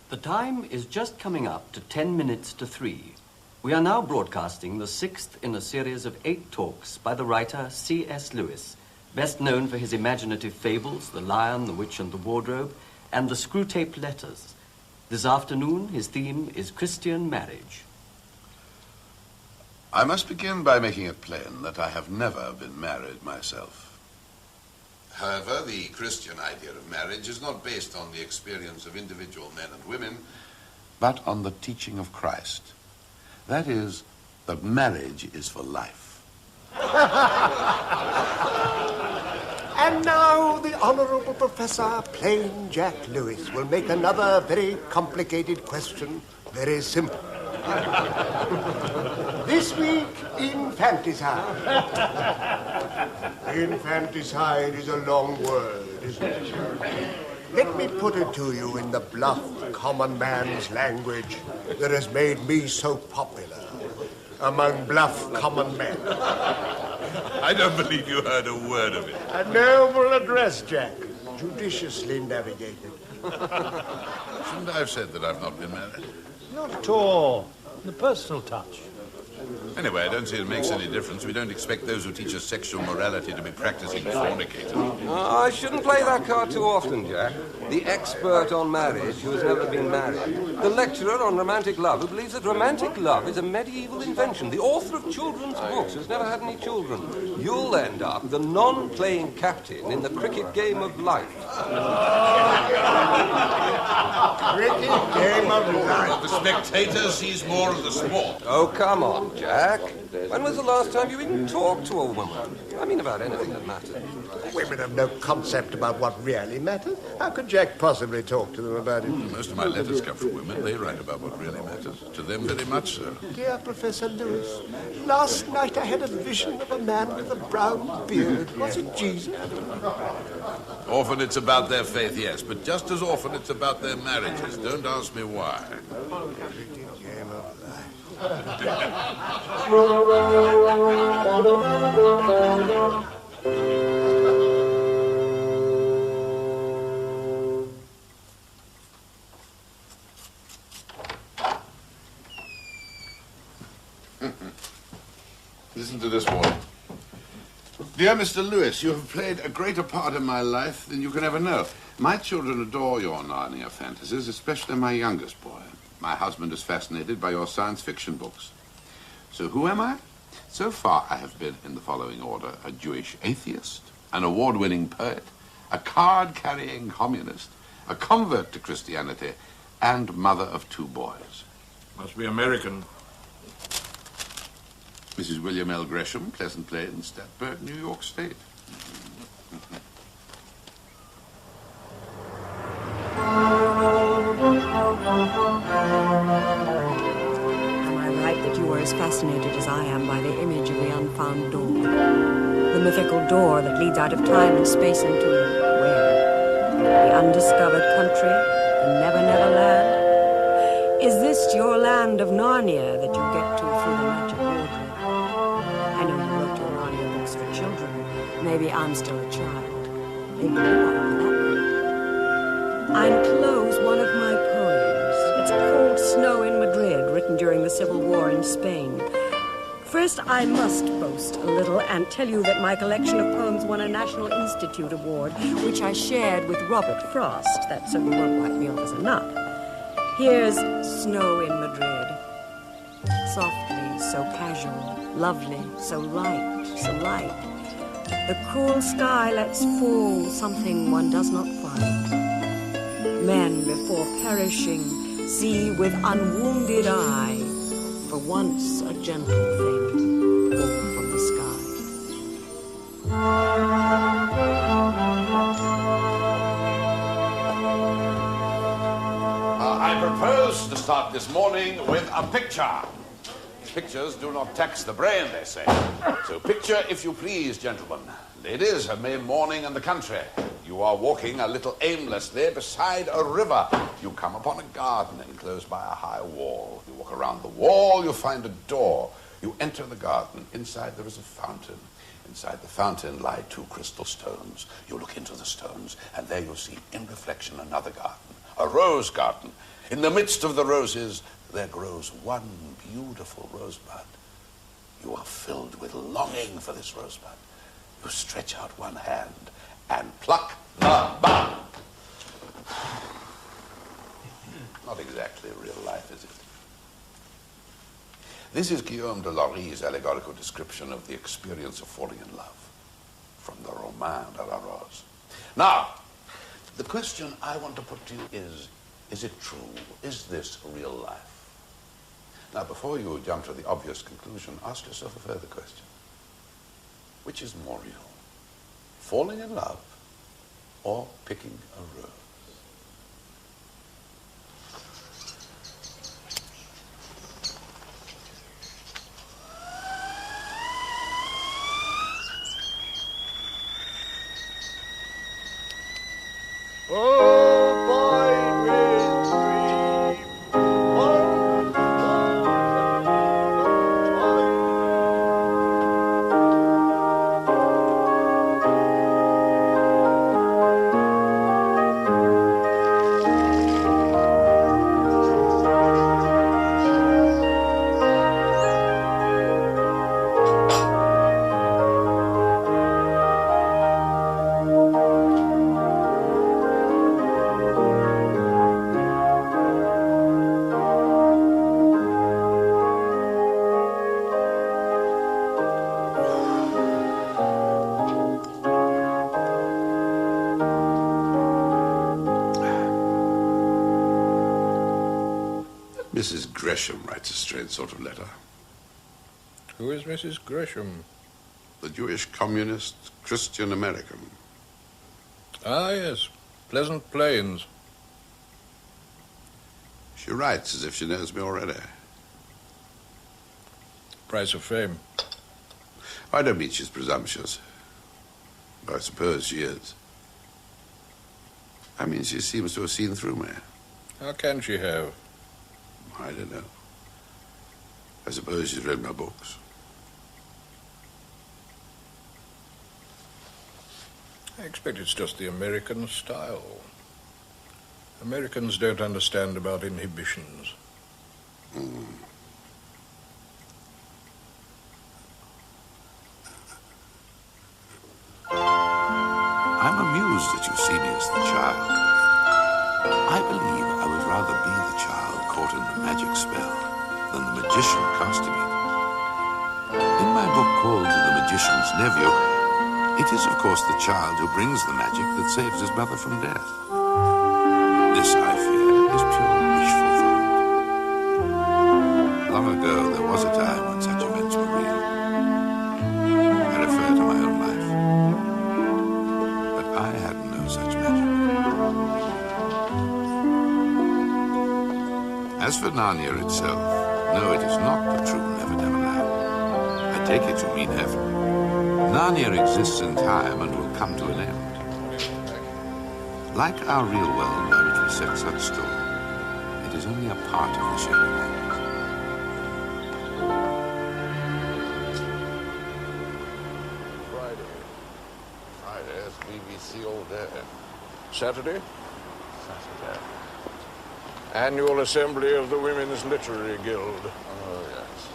The time is just coming up to 10 minutes to 3. We are now broadcasting the 6th in a series of 8 talks by the writer C.S. Lewis, best known for his imaginative fables, The Lion, the Witch and the Wardrobe, and the Screwtape Letters. This afternoon, his theme is Christian marriage. I must begin by making it plain that I have never been married myself. However, the Christian idea of marriage is not based on the experience of individual men and women, but on the teaching of Christ. That is, that marriage is for life. And now the Honourable Professor Plain Jack Lewis will make another very complicated question very simple. This week, infanticide. Infanticide is a long word, isn't it? Let me put it to you in the bluff, common man's language that has made me so popular among bluff, common men. I don't believe you heard a word of it. A noble address, Jack. Judiciously navigated. Shouldn't I have said that I've not been married? Not at all. The personal touch. Anyway, I don't see it makes any difference. We don't expect those who teach us sexual morality to be practicing fornicating. I shouldn't play that card too often, Jack. The expert on marriage who has never been married. The lecturer on romantic love who believes that romantic love is a medieval invention. The author of children's books who's never had any children. You'll end up the non-playing captain in the cricket game of life. Cricket game of life. The spectator sees more of the sport. Oh, come on, Jack. When was the last time you even talked to a woman? I mean, about anything that matters. Women have no concept about what really matters. How could Jack possibly talk to them about it? Most of my letters come from women. They write about what really matters. To them, very much so. Dear Professor Lewis, last night I had a vision of a man with a brown beard. Was it Jesus? Often it's about their faith, yes, but just as often it's about their marriages. Don't ask me why. Game of life. Listen to this one. Dear Mr. Lewis, you have played a greater part in my life than you can ever know. My children adore your Narnia fantasies, especially my youngest boy. My husband is fascinated by your science fiction books. So who am I? So far, I have been, in the following order, a Jewish atheist, an award-winning poet, a card-carrying communist, a convert to Christianity, and mother of 2 boys. Must be American. Mrs. William L. Gresham, Pleasant Plains, Statberg, New York State. Am I right that you are as fascinated as I am by the image of the unfound door? The mythical door that leads out of time and space into where? The undiscovered country? The never-never land? Is this your land of Narnia that you get to through the magic wardrobe? I know you wrote your Narnia books for children. Maybe I'm still a child. Maybe you are, for that matter. I enclose one of my poems. It's called Snow in Madrid, written during the Civil War in Spain. First, I must boast a little and tell you that my collection of poems won a National Institute Award, which I shared with Robert Frost. That certainly won't wipe me off as a nut. Here's Snow in Madrid. Softly, so casual, lovely, so light, so light. The cool sky lets fall something one does not find. Men, before perishing, see with unwounded eye, for once a gentle thing fall from the sky. I propose to start this morning with a picture. Pictures do not tax the brain, they say. So picture, if you please, gentlemen. Ladies, a May morning in the country. You are walking a little aimlessly beside a river. You come upon a garden enclosed by a high wall. You walk around the wall, you find a door. You enter the garden. Inside there is a fountain. Inside the fountain lie 2 crystal stones. You look into the stones, and there you see in reflection another garden, a rose garden. In the midst of the roses, there grows one beautiful rosebud. You are filled with longing for this rosebud. You stretch out one hand and pluck the bud. Not exactly real life, is it? This is Guillaume de Laurie's allegorical description of the experience of falling in love from the Roman de la Rose. Now, the question I want to put to you is it true? Is this real life? Now, before you jump to the obvious conclusion, ask yourself a further question. Which is more real? Falling in love or picking a rose? Oh, boy with dream. Mrs. Gresham writes a strange sort of letter. Who is Mrs. Gresham? The Jewish communist Christian American. Ah, yes. Pleasant Plains. She writes as if she knows me already. Price of fame. I don't mean she's presumptuous. I suppose she is. I mean, she seems to have seen through me. How can she have? I don't know. I suppose she's read my books. I expect it's just the American style. Americans don't understand about inhibitions. I'm amused that you see me as the child. I believe I would rather be the child caught in the magic spell than the magician casting it. In my book called The Magician's Nephew, it is, of course, the child who brings the magic that saves his brother from death. This, I fear, is pure wish fulfillment. Long ago, there was a time when such events were real. I refer to my own life. But I had no such magic. As for Narnia itself, no, it is not the true Never-Never-Land. I take it you mean heaven. Narnia exists in time and will come to an end. Like our real world by which we set such store, it is only a part of the Shadowlands. Friday, that's BBC all day. Saturday? Saturday. Annual Assembly of the Women's Literary Guild. Oh, yes.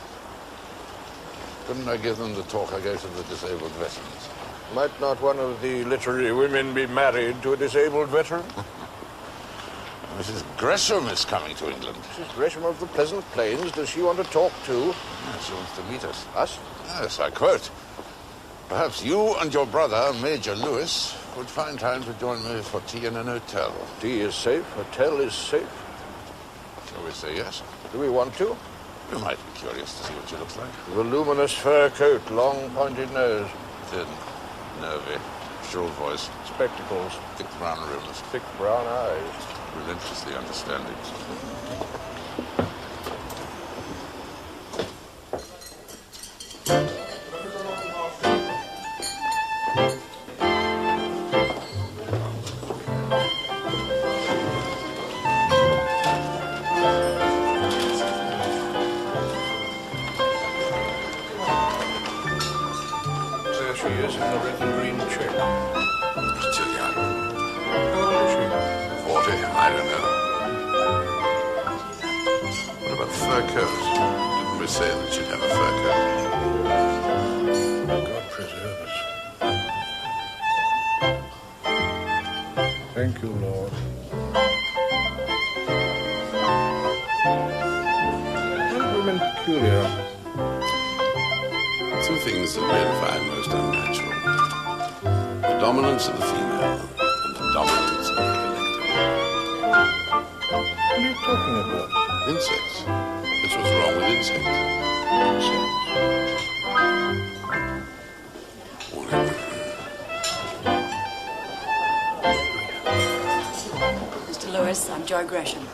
Couldn't I give them the talk I gave to the disabled veterans? Might not one of the literary women be married to a disabled veteran? Mrs. Gresham is coming to England. Mrs. Gresham of the Pleasant Plains, does she want to talk to? Yes, she wants to meet us. Us? Yes, I quote. Perhaps you and your brother, Major Lewis, would find time to join me for tea in an hotel. Tea is safe, hotel is safe. Shall we say yes? Do we want to? You might be curious to see what she looks like. Voluminous fur coat, long pointed nose. Thin, nervy, shrill voice, Spectacles, thick brown rims, thick brown eyes. relentlessly understanding. There she is in the red and green check. Too young. How old is she? 40, I don't know. What about fur coat? Didn't we say that she'd have a fur coat? God preserve us. Thank you, Lord. Aren't women peculiar? Two things that men find most unnatural. The dominance of the female and the dominance of the collective. What are you talking about? Insects. That's what's wrong with insects. Mr. Lewis, I'm Joy Gresham.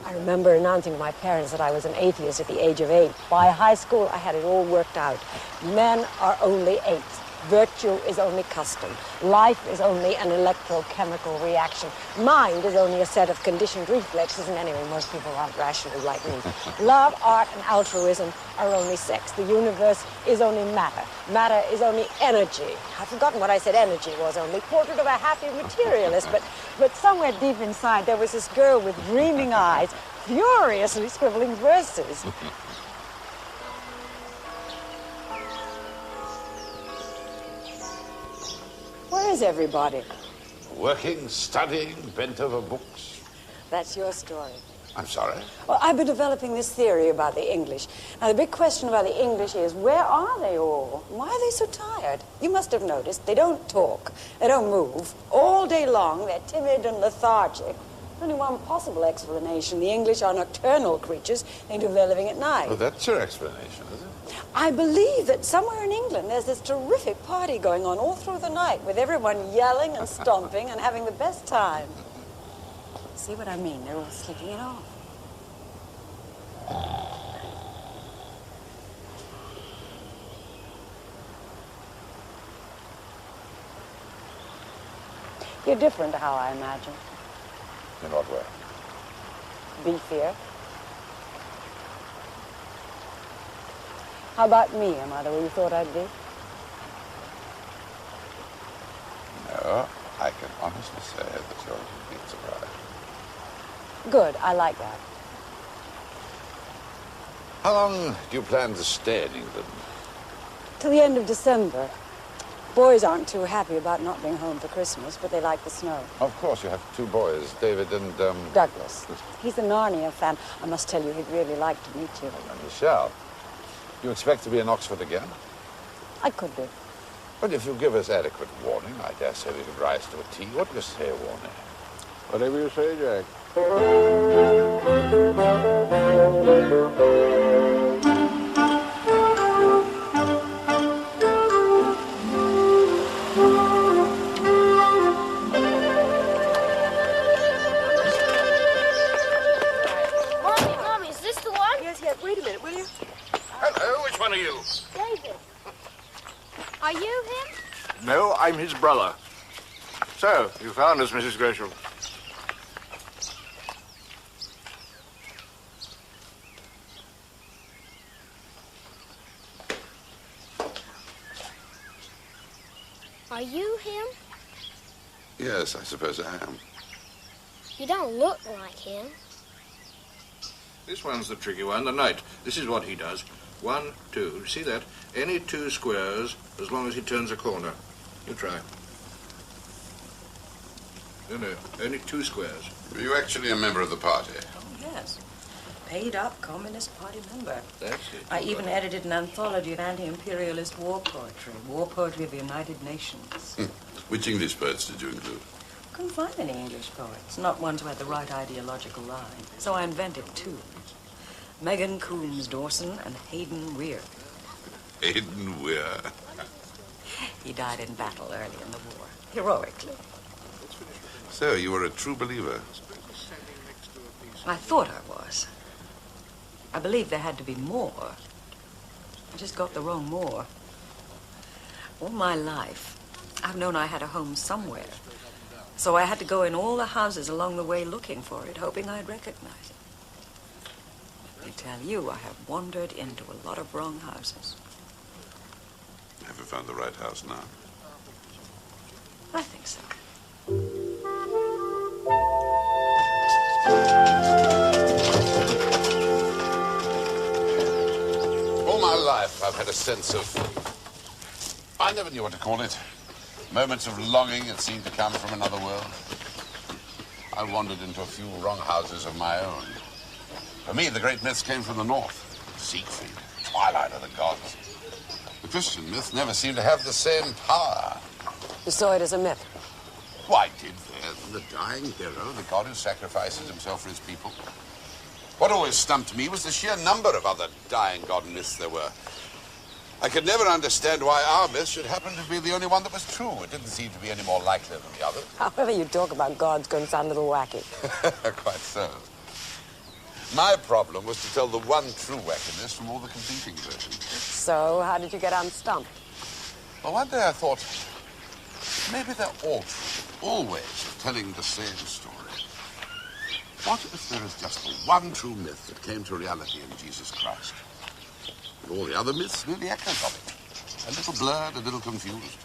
I remember announcing to my parents that I was an atheist at the age of 8. By high school, I had it all worked out. Men are only apes. Virtue is only custom. Life is only an electrochemical reaction. Mind is only a set of conditioned reflexes, and anyway, most people aren't rational like me. Love, art, and altruism are only sex. The universe is only matter. Matter is only energy. I've forgotten what I said energy was only. Portrait of a happy materialist, but somewhere deep inside there was this girl with dreaming eyes, furiously scribbling verses. Where is everybody? Working, studying, bent over books. That's your story. I'm sorry. Well, I've been developing this theory about the English. Now, the big question about the English is, where are they all? Why are they so tired? You must have noticed they don't talk, they don't move. All day long, they're timid and lethargic. There's only one possible explanation. The English are nocturnal creatures. They do their living at night. Well, that's your explanation, is it? I believe that somewhere in England there's this terrific party going on all through the night with everyone yelling and stomping and having the best time. See what I mean? They're all slicking it off. You're different to how I imagine. In what way? Beefier. How about me? Am I the way you thought I'd be? No, I can honestly say that you're a complete surprise. Good. I like that. How long do you plan to stay in England? Till the end of December. Boys aren't too happy about not being home for Christmas, but they like the snow. Of course, you have two boys, David and, Douglas. He's a Narnia fan. I must tell you, he'd really like to meet you. and Michelle. You expect to be in Oxford again? I could be. But if you give us adequate warning, I dare say we could rise to a T. What do you say, warning? Whatever you say, Jack. Mommy, is this the one? Yes, wait a minute, will you? Hello, which one are you? David. Are you him? No, I'm his brother. So, you found us, Mrs. Gresham. Are you him? Yes, I suppose I am. You don't look like him. This one's the tricky one, the knight. This is what he does. 1, 2. See that? Any 2 squares, as long as he turns a corner. You try. No, only 2 squares. Were you actually a member of the party? Oh, yes. Paid-up Communist Party member. That's it. I even edited an anthology of anti-imperialist war poetry of the United Nations. Which English poets did you include? Couldn't find any English poets, not ones who had the right ideological line. So I invented 2. Megan Coombs Dawson and Hayden Weir. Hayden Weir. He died in battle early in the war, heroically. So, you were a true believer. I thought I was. I believed there had to be more. I just got the wrong more. All my life, I've known I had a home somewhere. So I had to go in all the houses along the way looking for it, hoping I'd recognize it. I tell you, I have wandered into a lot of wrong houses. Have you found the right house now? I think so. All my life, I've had a sense of... I never knew what to call it. Moments of longing that seemed to come from another world. I wandered into a few wrong houses of my own. For me, the great myths came from the north. Siegfried, twilight of the gods. The Christian myth never seemed to have the same power. You saw it as a myth? Why did there? The dying hero, the god who sacrifices himself for his people. What always stumped me was the sheer number of other dying god myths there were. I could never understand why our myth should happen to be the only one that was true. It didn't seem to be any more likely than the others. However you talk about gods can sound a little wacky. Quite so. My problem was to tell the one true wackiness from all the competing versions. So, how did you get unstumped? Well, one day I thought, maybe they're all true, all ways of telling the same story. What if there is just the one true myth that came to reality in Jesus Christ? And all the other myths merely echoes of it. A little blurred, a little confused.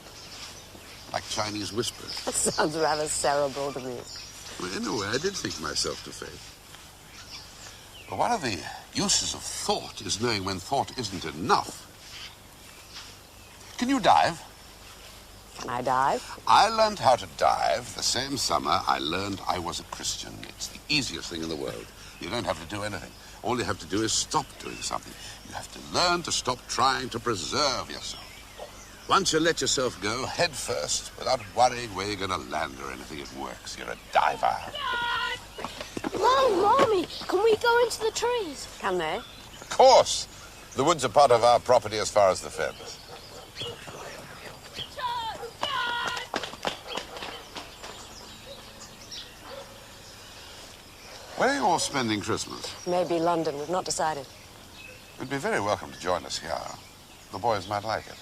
Like Chinese whispers. That sounds rather cerebral to me. Well, in a way, I did think myself to faith. But one of the uses of thought is knowing when thought isn't enough. Can you dive? Can I dive? I learned how to dive the same summer I learned I was a Christian. It's the easiest thing in the world. You don't have to do anything. All you have to do is stop doing something. You have to learn to stop trying to preserve yourself. Once you let yourself go, head first, without worrying where you're going to land or anything, it works. You're a diver. Mom, Mommy, can we go into the trees? Can they? Of course. The woods are part of our property as far as the fence. Where are you all spending Christmas? Maybe London. We've not decided. You'd be very welcome to join us here. The boys might like it.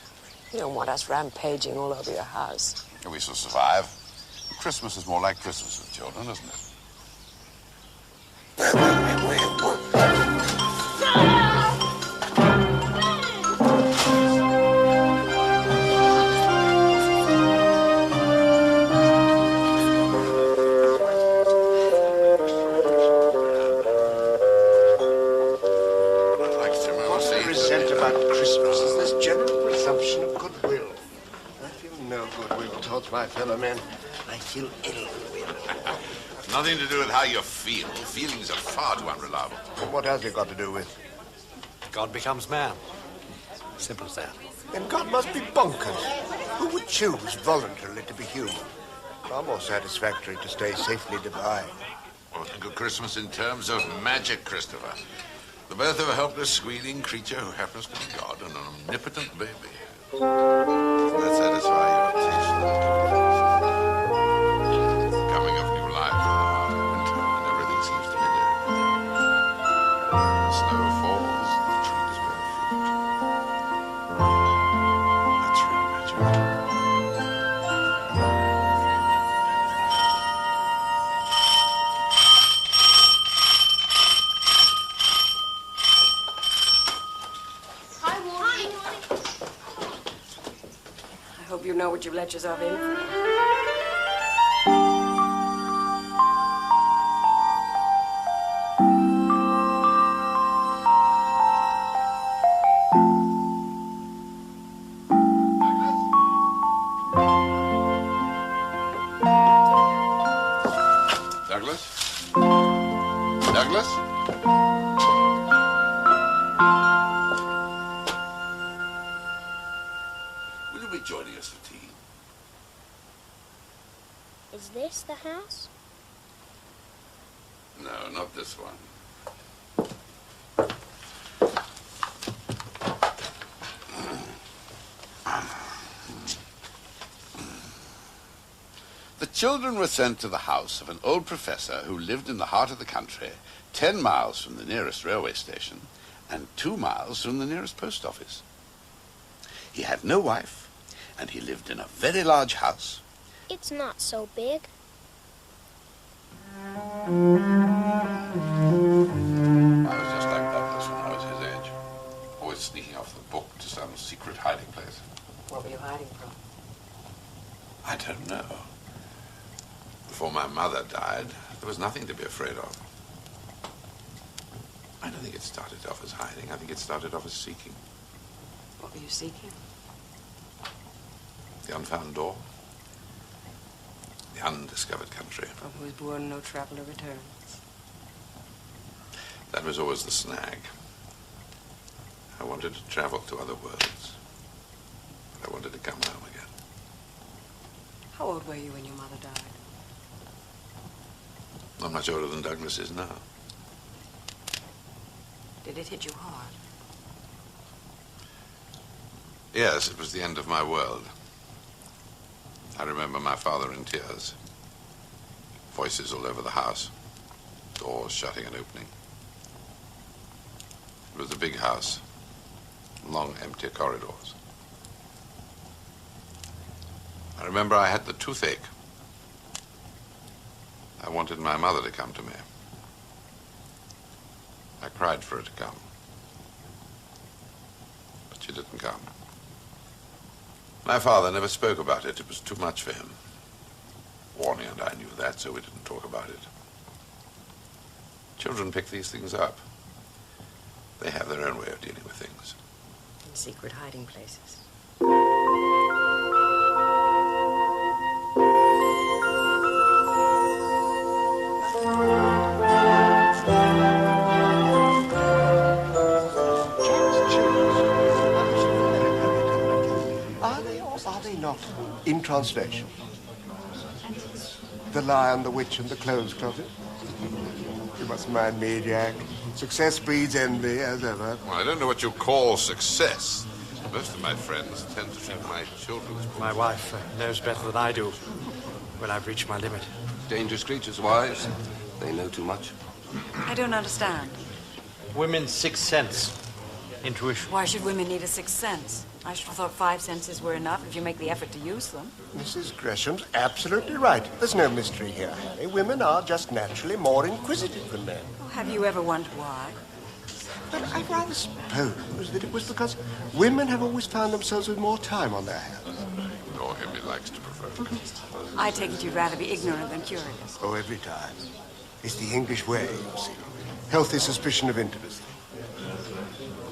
You don't want us rampaging all over your house. We shall survive. Christmas is more like Christmas with children, isn't it? no goodwill towards my fellow men. I feel ill. Nothing to do with how you feel. Feelings are far too unreliable. And what has it got to do with? God becomes man. Simple as that. Then God must be bonkers. Who would choose voluntarily to be human? Far more satisfactory to stay safely divine. Well, think of Christmas in terms of magic, Christopher. The birth of a helpless, squealing creature who happens to be God and an omnipotent baby. Does that satisfy your taste? Coming of new life in the winter when everything seems to be dead. The snow falls, the trees bear fruit. That's real magic. I hope you know what you've let yourself in for. Douglas? Douglas? Will you be joining us for tea? Is this the house? No, not this one. The children were sent to the house of an old professor who lived in the heart of the country, 10 miles from the nearest railway station and 2 miles from the nearest post office. He had no wife, and he lived in a very large house. It's not so big. I was just like Douglas when I was his age, always sneaking off the book to some secret hiding place. What were you hiding from? I don't know. Before my mother died, there was nothing to be afraid of. I don't think it started off as hiding. I think it started off as seeking. What were you seeking? The unfound door. The undiscovered country. From whose bourne no traveler returns. That was always the snag. I wanted to travel to other worlds. But I wanted to come home again. How old were you when your mother died? Not much older than Douglas is now. Did it hit you hard? Yes, it was the end of my world. I remember my father in tears. Voices all over the house. Doors shutting and opening. It was a big house. Long, empty corridors. I remember I had the toothache. I wanted my mother to come to me. I cried for her to come. But she didn't come. My father never spoke about it. It was too much for him. Warnie and I knew that, so we didn't talk about it. Children pick these things up. They have their own way of dealing with things. In secret hiding places. In translation. The Lion, the Witch, and the Clothes Closet. You must mind me, Jack. Success breeds envy, as ever. Well, I don't know what you call success. Most of my friends tend to treat my children's books. My wife knows better than I do when I've reached my limit. Dangerous creatures, wives. They know too much. I don't understand. Women's sixth sense. Intuition. Why should women need a sixth sense? I should have thought 5 senses were enough if you make the effort to use them. Mrs. Gresham's absolutely right. There's no mystery here, Harry. Women are just naturally more inquisitive than men. Oh, have you ever wondered why? But I rather suppose that it was because women have always found themselves with more time on their hands. Nor him he likes to prefer. I take it you'd rather be ignorant than curious. Oh, every time. It's the English way, you see. Healthy suspicion of intimacy.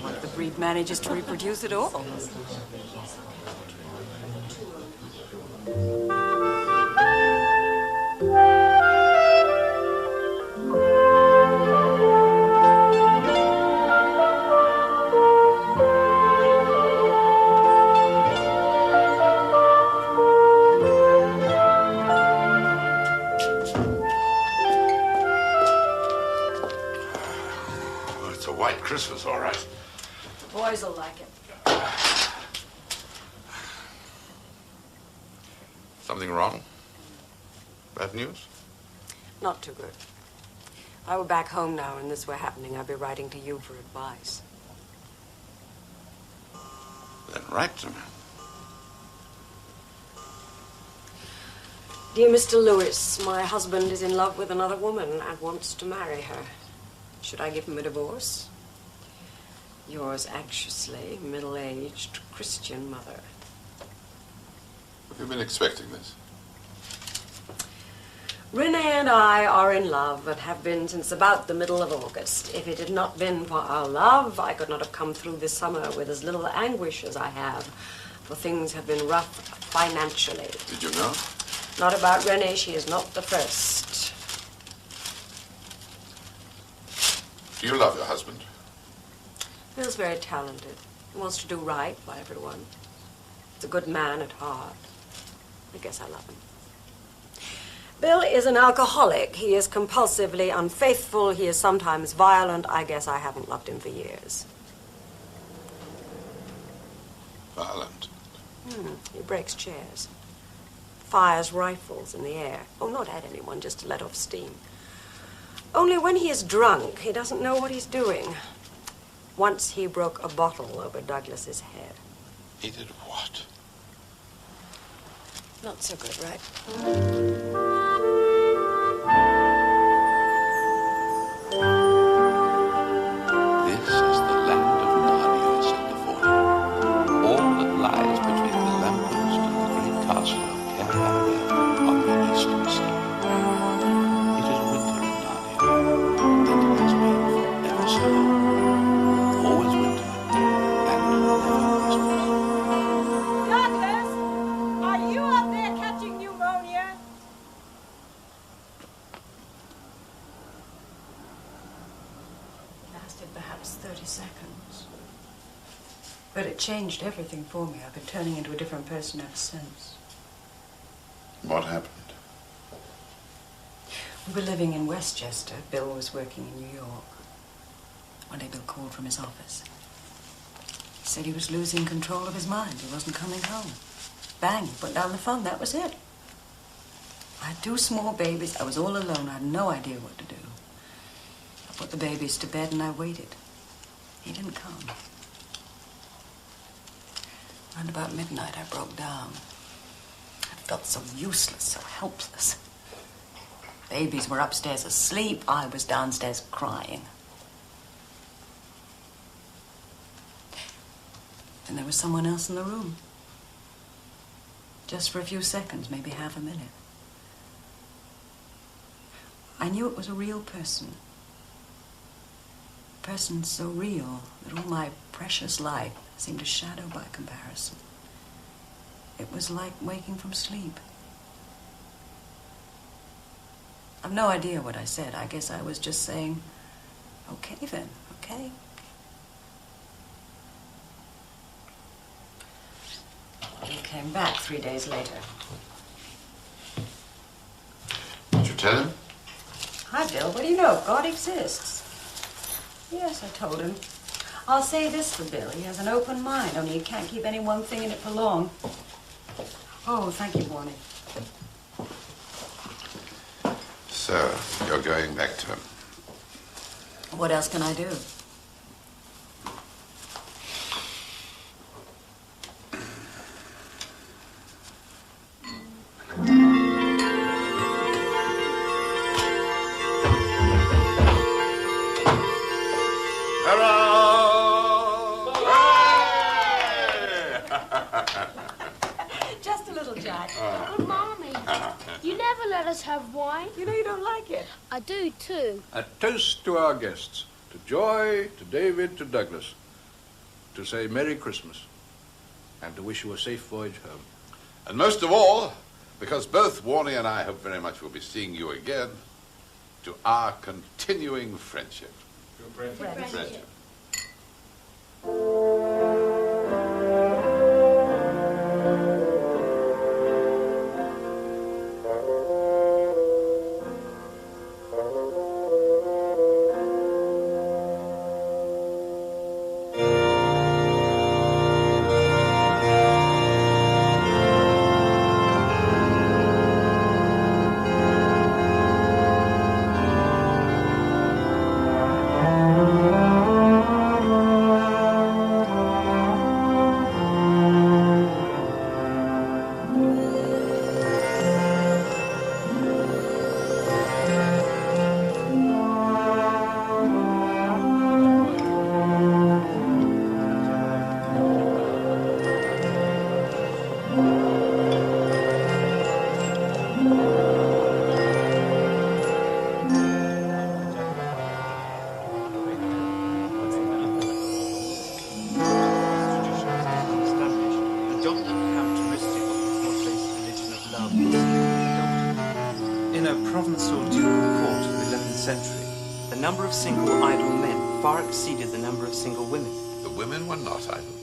What if the breed manages to reproduce at all? Christmas, all right. Boys will like it. Something wrong? Bad news? Not too good. If I were back home now and this were happening, I'd be writing to you for advice. Then write to me. Dear Mr. Lewis, my husband is in love with another woman and wants to marry her. Should I give him a divorce? Yours anxiously, middle-aged Christian mother. Have you been expecting this? Renee and I are in love and have been since about the middle of August. If it had not been for our love, I could not have come through this summer with as little anguish as I have, for things have been rough financially. Did you know? Not about Renee, she is not the first. Do you love your husband? Bill's very talented. He wants to do right by everyone. He's a good man at heart. I guess I love him. Bill is an alcoholic. He is compulsively unfaithful. He is sometimes violent. I guess I haven't loved him for years. Violent? He breaks chairs. Fires rifles in the air. Oh, not at anyone, just to let off steam. Only when he is drunk, he doesn't know what he's doing. Once he broke a bottle over Douglas's head. He did what? Not so good, right? This is the land of Narnia, said the Ford. All that lies between the lamppost and the great castle of Caer Paravel on the eastern sea. It is winter in Narnia, and it has been forever so. Always winter, and never Christmas. Douglas, are you up there catching pneumonia? Lasted perhaps 30 seconds. But it changed everything for me. I've been turning into a different person ever since. What happened? We were living in Westchester. Bill was working in New York. One day Bill called from his office. He said he was losing control of his mind. He wasn't coming home. Bang, put down the phone. That was it. I had 2 small babies. I was all alone. I had no idea what to do. I put the babies to bed and I waited. He didn't come. Around about midnight, I broke down. I felt so useless, so helpless. Babies were upstairs asleep. I was downstairs crying. And there was someone else in the room. Just for a few seconds, maybe half a minute. I knew it was a real person. A person so real that all my precious life seemed a shadow by comparison. It was like waking from sleep. I've no idea what I said. I guess I was just saying, okay then, okay. He came back 3 days later. Did you tell him? Hi, Bill. What do you know? God exists. Yes, I told him. I'll say this for Bill. He has an open mind, only he can't keep any one thing in it for long. Oh, thank you, Warnie. So, you're going back to him. What else can I do? Just a little, Jack. But, Mommy, you never let us have wine. You know you don't like it. I do, too. A toast to our guests, to Joy, to David, to Douglas, to say Merry Christmas, and to wish you a safe voyage home. And most of all, because both Warnie and I hope very much we'll be seeing you again, to our continuing friendship. Friendship. a province or ducal court of the 11th century, the number of single idle men far exceeded the number of single women. The women were not idle.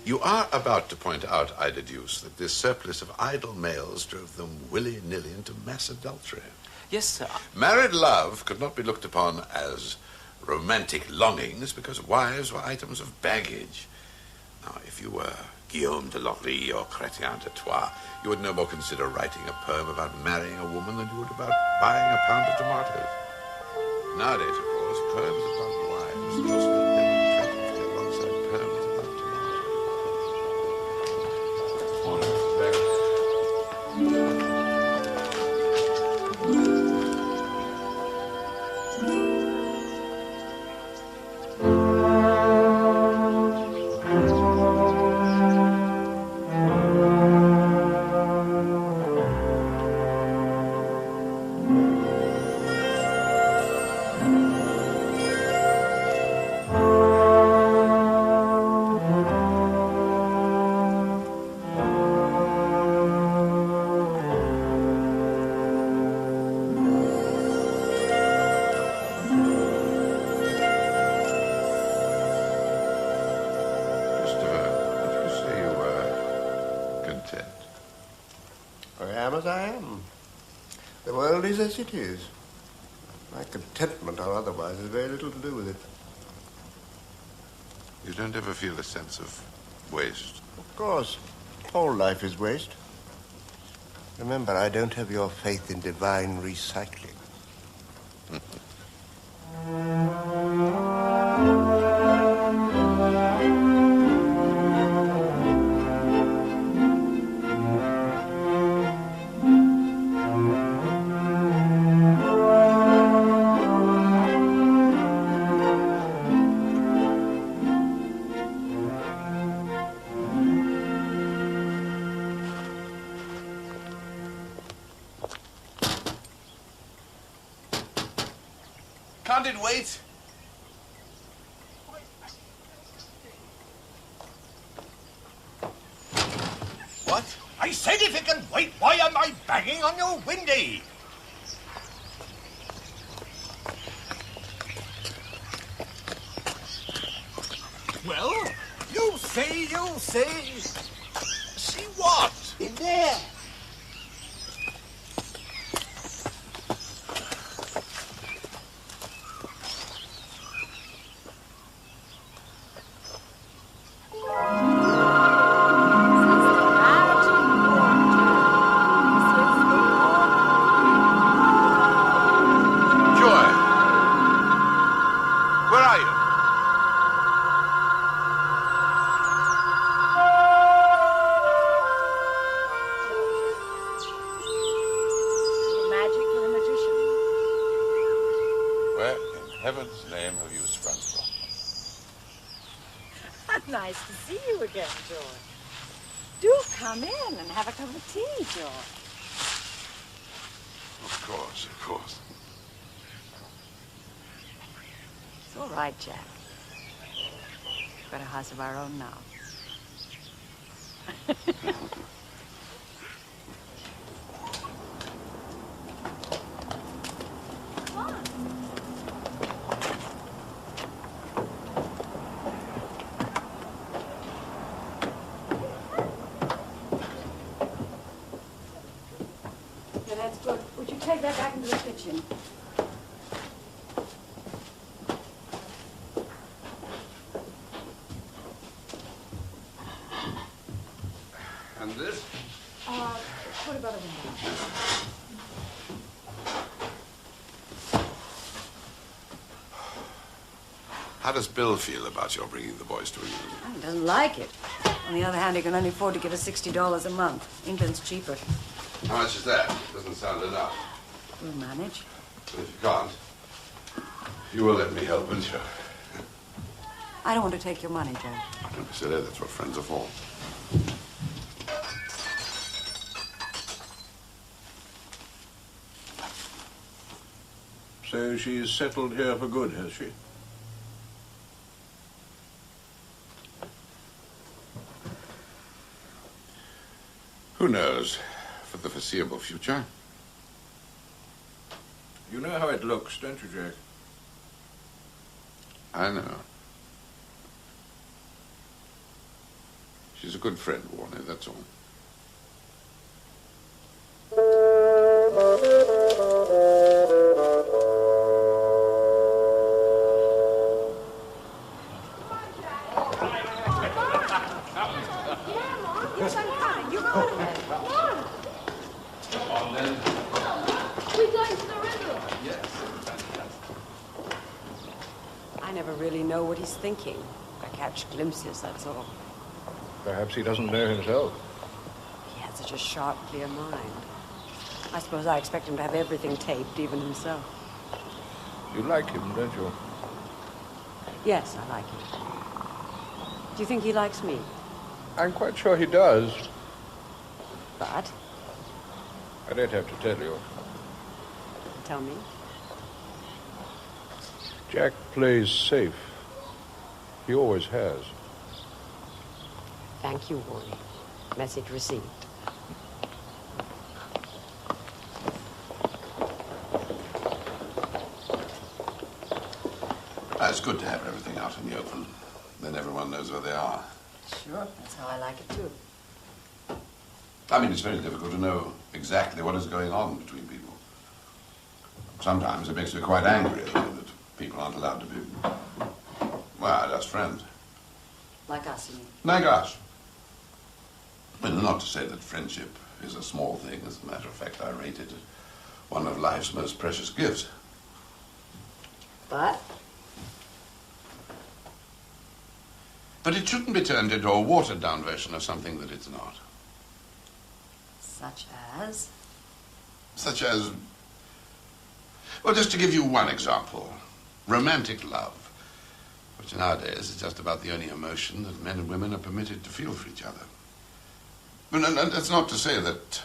You are about to point out, I deduce, that this surplus of idle males drove them willy-nilly into mass adultery. Yes, sir. Married love could not be looked upon as romantic longings because wives were items of baggage. Now, if you were Guillaume de Lorry or Chrétien de Troyes, you would no more consider writing a poem about marrying a woman than you would about buying a pound of tomatoes. Nowadays, of course, poems about wives just demonstratively alongside poems about as it is. My contentment or otherwise has very little to do with it. You don't ever feel a sense of waste? Of course. All life is waste. Remember, I don't have your faith in divine recycling. Can't it wait? What? I said if it can wait, why am I banging on your windy? Well, you say. See what? In there. Nice to see you again, George. Do come in and have a cup of tea, George. Of course. It's all right, Jack. We've got a house of our own now. Would you take that back into the kitchen? And this? What about a window? How does Bill feel about your bringing the boys to England? He doesn't like it. On the other hand, he can only afford to give us $60 a month. England's cheaper. How much is that? Doesn't sound enough. We'll manage. But if you can't, you will let me help, won't you? I don't want to take your money, Jack. Don't be silly, that's what friends are for. So she's settled here for good, has she? Who knows? For the foreseeable future. You know how it looks, don't you, Jack? I know. She's a good friend, Warner, that's all. I never really know what he's thinking. I catch glimpses, that's all. Perhaps he doesn't know himself. He has such a sharp, clear mind. I suppose I expect him to have everything taped, even himself. You like him, don't you? Yes, I like him. Do you think he likes me? I'm quite sure he does. But? I don't have to tell you. Tell me. Jack plays safe. He always has. Thank you, Warnie. Message received. It's good to have everything out in the open. Then everyone knows where they are. Sure, that's how I like it too. I mean, it's very difficult to know exactly what is going on between people. Sometimes it makes me quite angry that people aren't allowed to be, well, just friends. Like us, you mean? Like us. Well, not to say that friendship is a small thing. As a matter of fact, I rate it as one of life's most precious gifts. But? But it shouldn't be turned into a watered-down version of something that it's not. Such as? Such as... Well, just to give you one example. Romantic love. Which nowadays is just about the only emotion that men and women are permitted to feel for each other. And that's not to say that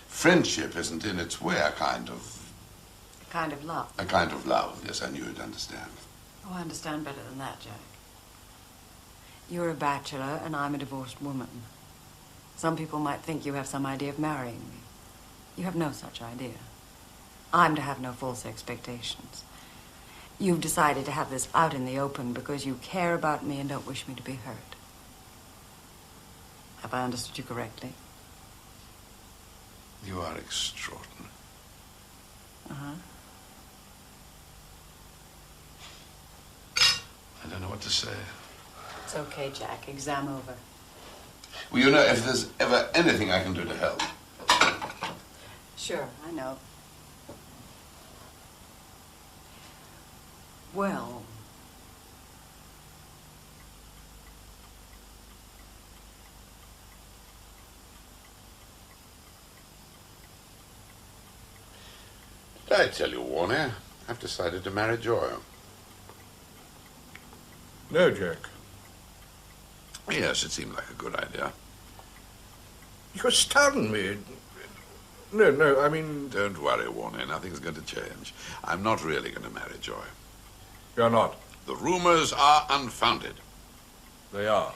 friendship isn't in its way a kind of... A kind of love. A kind of love. Yes, I knew you'd understand. Oh, I understand better than that, Jack. You're a bachelor and I'm a divorced woman. Some people might think you have some idea of marrying me. You have no such idea. I'm to have no false expectations. You've decided to have this out in the open because you care about me and don't wish me to be hurt. Have I understood you correctly? You are extraordinary. Uh-huh. I don't know what to say. It's okay, Jack. Exam over. Well, you know, if there's ever anything I can do to help... Sure, I know. Well... Did I tell you, Warner? I've decided to marry Joy. No, Jack. Yes, it seemed like a good idea. You astound me. No, I mean... Don't worry, Warner. Nothing's going to change. I'm not really going to marry Joy. You're not? The rumors are unfounded. They are.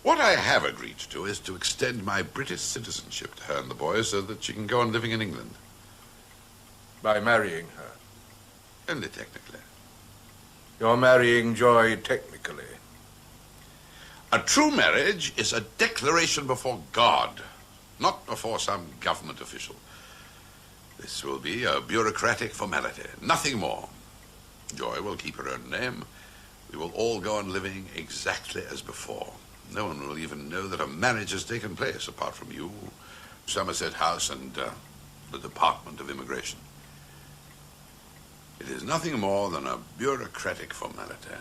What I have agreed to do is to extend my British citizenship to her and the boys so that she can go on living in England. By marrying her? Only technically. You're marrying Joy technically? A true marriage is a declaration before God, not before some government official. This will be a bureaucratic formality, nothing more. Joy will keep her own name. We will all go on living exactly as before. No one will even know that a marriage has taken place, apart from you, Somerset House, and the Department of Immigration. It is nothing more than a bureaucratic formality.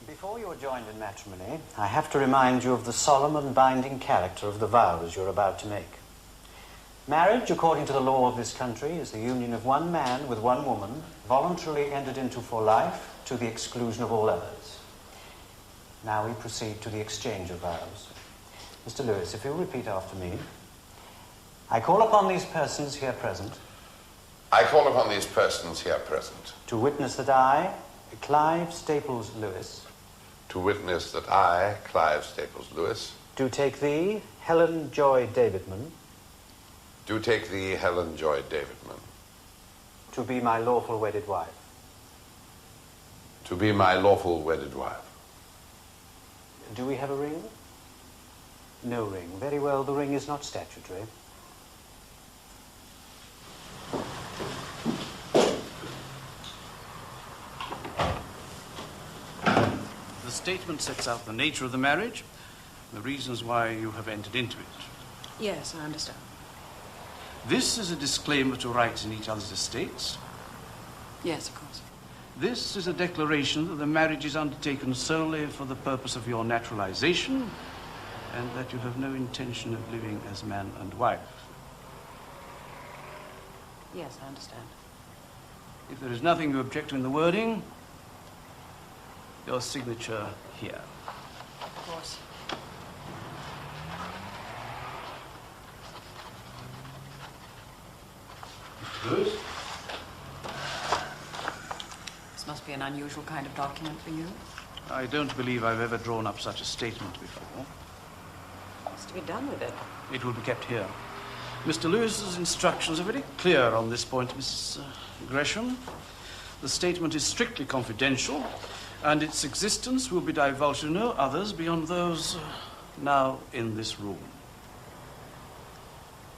Before you're joined in matrimony, I have to remind you of the solemn and binding character of the vows you're about to make. Marriage, according to the law of this country, is the union of one man with one woman, voluntarily entered into for life, to the exclusion of all others. Now we proceed to the exchange of vows. Mr. Lewis, if you'll repeat after me. I call upon these persons here present. I call upon these persons here present. To witness that I, Clive Staples Lewis. To witness that I, Clive Staples Lewis. Do take thee, Helen Joy Davidman. Do take the Helen Joy Davidman. To be my lawful wedded wife. To be my lawful wedded wife. Do we have a ring? No ring. Very well, the ring is not statutory. The statement sets out the nature of the marriage, the reasons why you have entered into it. Yes, I understand. This is a disclaimer to rights in each other's estates. Yes, of course. This is a declaration that the marriage is undertaken solely for the purpose of your naturalization and that you have no intention of living as man and wife. Yes, I understand. If there is nothing you object to in the wording, your signature here. Of course. Good. This must be an unusual kind of document for you. I don't believe I've ever drawn up such a statement before. What's to be done with it? It will be kept here. Mr. Lewis's instructions are very clear on this point, Mrs. Gresham. The statement is strictly confidential, and its existence will be divulged to no others beyond those now in this room.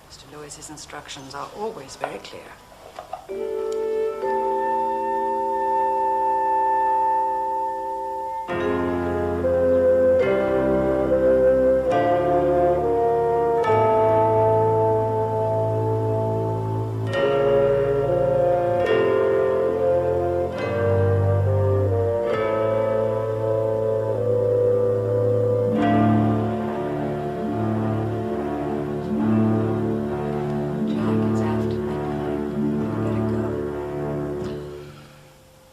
Mr. Lewis's instructions are always very clear.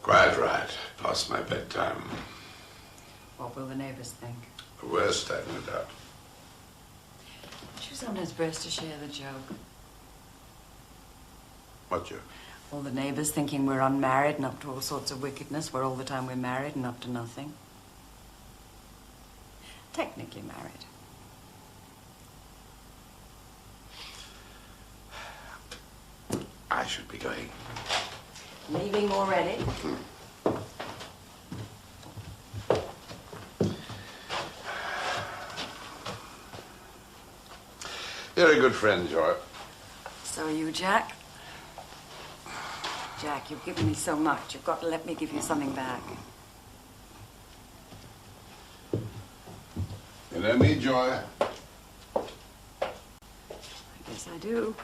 Quite right. Past my bedtime. What will the neighbors think? The worst, I've no doubt. Don't you sometimes press to share the joke? What joke? All the neighbors thinking we're unmarried and up to all sorts of wickedness, where all the time we're married and up to nothing. Technically married. I should be going. Leaving already? You're a good friend, Joy. So are you, Jack? Jack, you've given me so much. You've got to let me give you something back. You know me, Joy? I guess I do.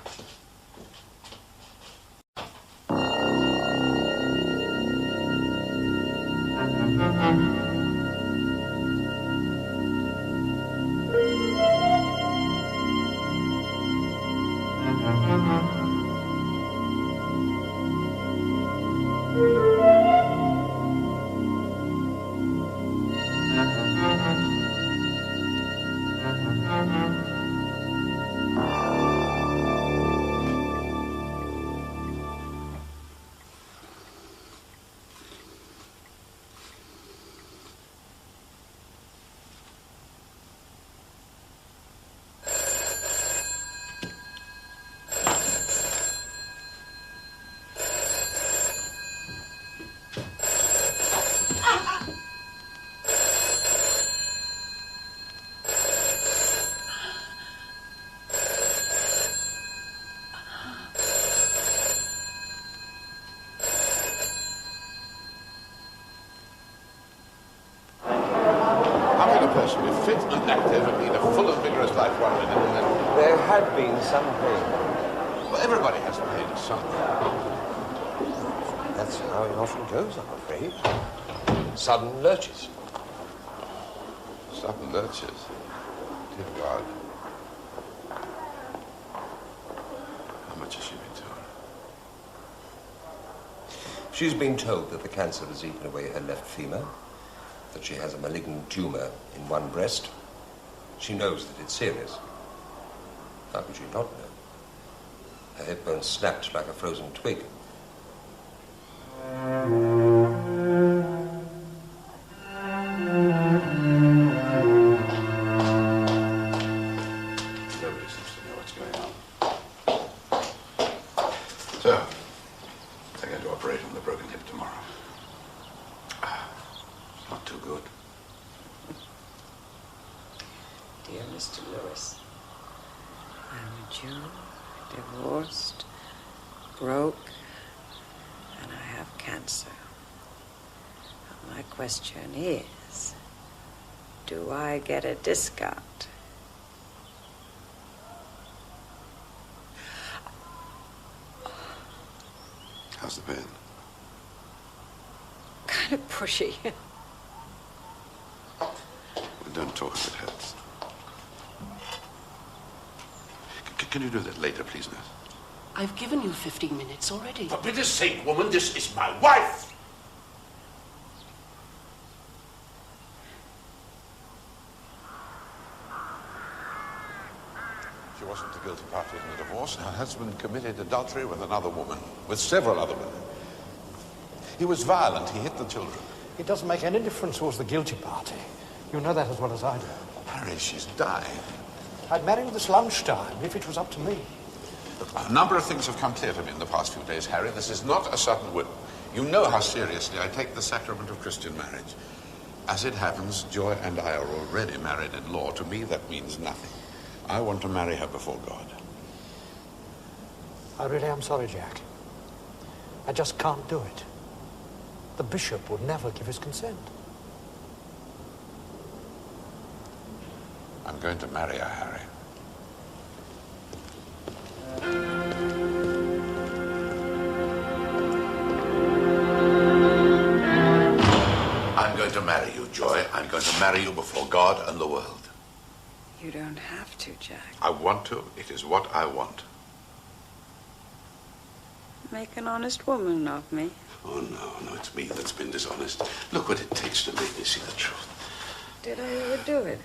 Person be fit and active and lead a full and vigorous life one minute and then... There had been some pain. Well, everybody has pain at some. That's how it often goes, I'm afraid. Sudden lurches. Sudden lurches? Dear God. How much has she been told? She's been told that the cancer has eaten away her left femur, that she has a malignant tumor in one breast. She knows that it's serious. How could she not know? Her hip bone snapped like a frozen twig. Nobody seems to know what's going on. Mr. Lewis. I'm a Jew, divorced, broke, and I have cancer. My question is, do I get a discount? How's the pain? Kind of pushy. Well, don't talk if it hurts. Can you do that later, please, nurse? I've given you 15 minutes already. For pity's sake, woman, this is my wife! She wasn't the guilty party in the divorce. Her husband committed adultery with another woman, with several other women. He was violent. He hit the children. It doesn't make any difference who was the guilty party. You know that as well as I do. Harry, she's dying. I'd marry her this lunchtime if it was up to me. Look, a number of things have come clear to me in the past few days, Harry. This is not a sudden whim. You know how seriously I take the sacrament of Christian marriage. As it happens, Joy and I are already married in law. To me, that means nothing. I want to marry her before God. I really am sorry, Jack. I just can't do it. The bishop would never give his consent. I'm going to marry her, Harry. I'm going to marry you, Joy. I'm going to marry you before God and the world. You don't have to, Jack. I want to. It is what I want. Make an honest woman of me. Oh, no, it's me that's been dishonest. Look what it takes to make me see the truth. Did I ever do it?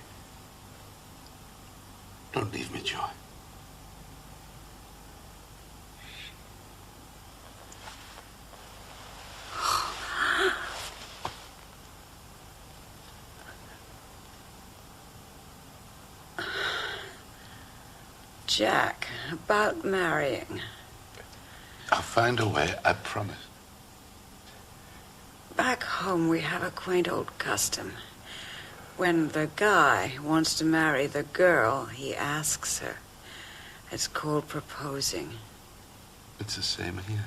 Don't leave me, Joy. Jack, about marrying. I'll find a way, I promise. Back home, we have a quaint old custom. When the guy wants to marry the girl, he asks her. It's called proposing. It's the same here.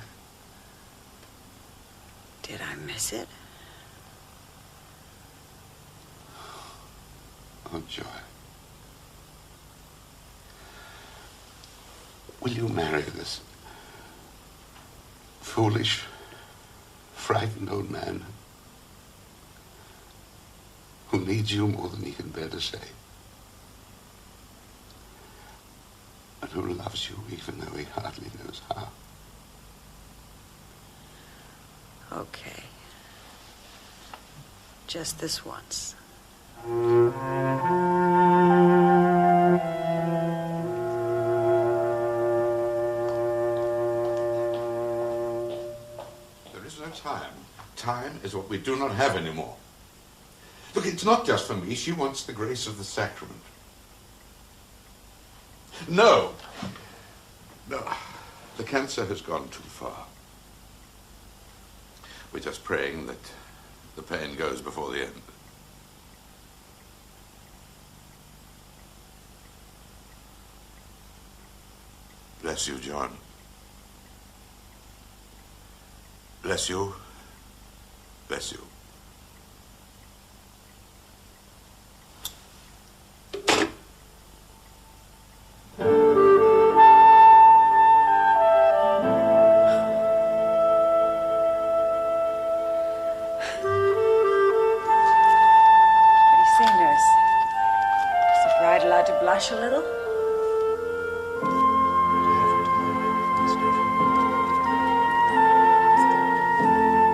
Did I miss it? Oh, Joy. Will you marry this foolish, frightened old man who needs you more than he can bear to say, and who loves you even though he hardly knows how? Okay. Just this once. There is no time. Time is what we do not have anymore. Look, it's not just for me. She wants the grace of the sacrament. No. No. The cancer has gone too far. We're just praying that the pain goes before the end. Bless you, John. Bless you. Bless you. Blush a little?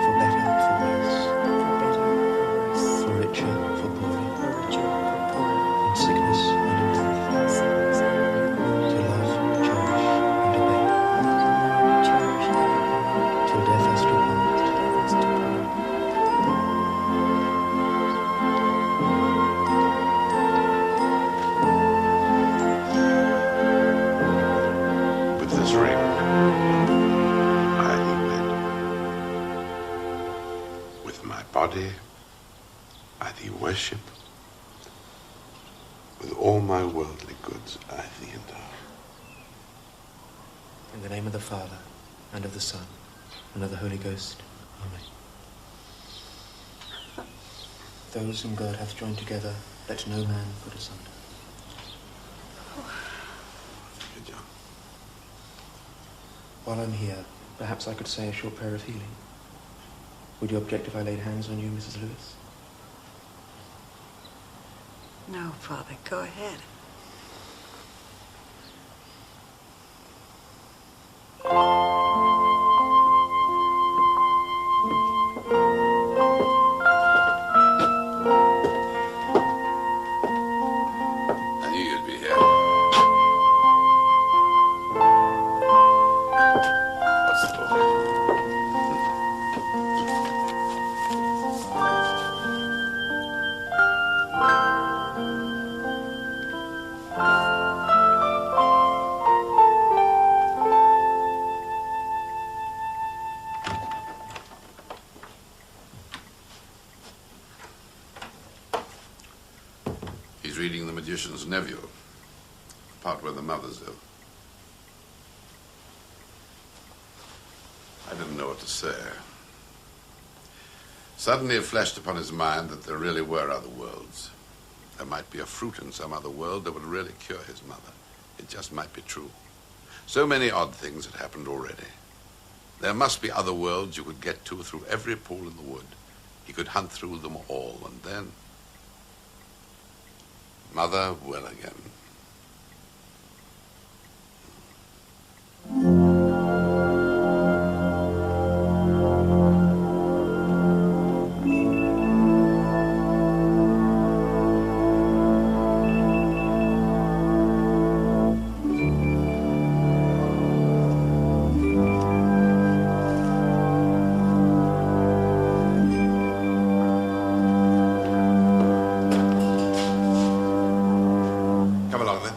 For better, for worse. For better, for worse. For richer, for poorer. For richer, for poorer. In sickness and in health. In sickness and in health. To love, cherish, and obey. Cherish and obey. Till death us do part. Till death us do part. Ring, I wed. With my body, I thee worship. With all my worldly goods I thee endow. In the name of the Father, and of the Son, and of the Holy Ghost. Amen. Those whom God hath joined together, let no man put asunder. Thank you, John. While I'm here, perhaps I could say a short prayer of healing. Would you object if I laid hands on you, Mrs. Lewis? No, Father, go ahead. I knew you'd be here. What's the book? He's reading The Magician's Nephew, the part where the mother's ill. I didn't know what to say. Suddenly it flashed upon his mind that there really were other worlds. There might be a fruit in some other world that would really cure his mother. It just might be true. So many odd things had happened already. There must be other worlds you could get to through every pool in the wood. He could hunt through them all, and then... Mother well again. Come along then.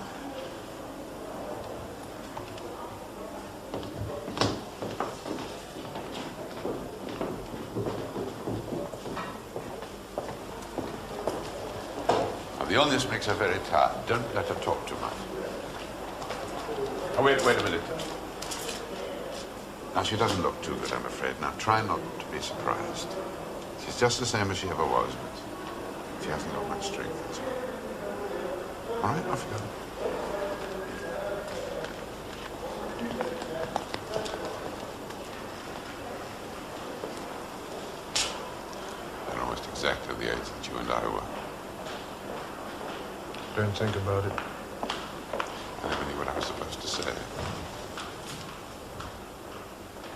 Now, the illness makes her very tired. Don't let her talk too much. Oh, wait a minute. Now, she doesn't look too good, I'm afraid. Now, try not to be surprised. She's just the same as she ever was, but she hasn't got much strength, that's all. All right, off you go. They're almost exactly the age that you and I were. Don't think about it. I never knew what I was supposed to say.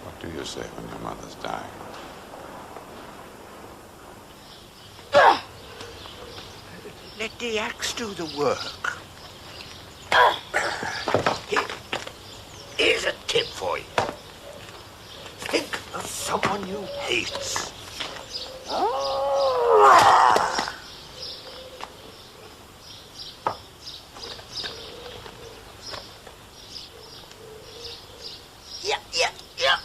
What do you say when your mother's dying? Let the axe do the work. Here's a tip for you. Think of someone you hate. Yeah.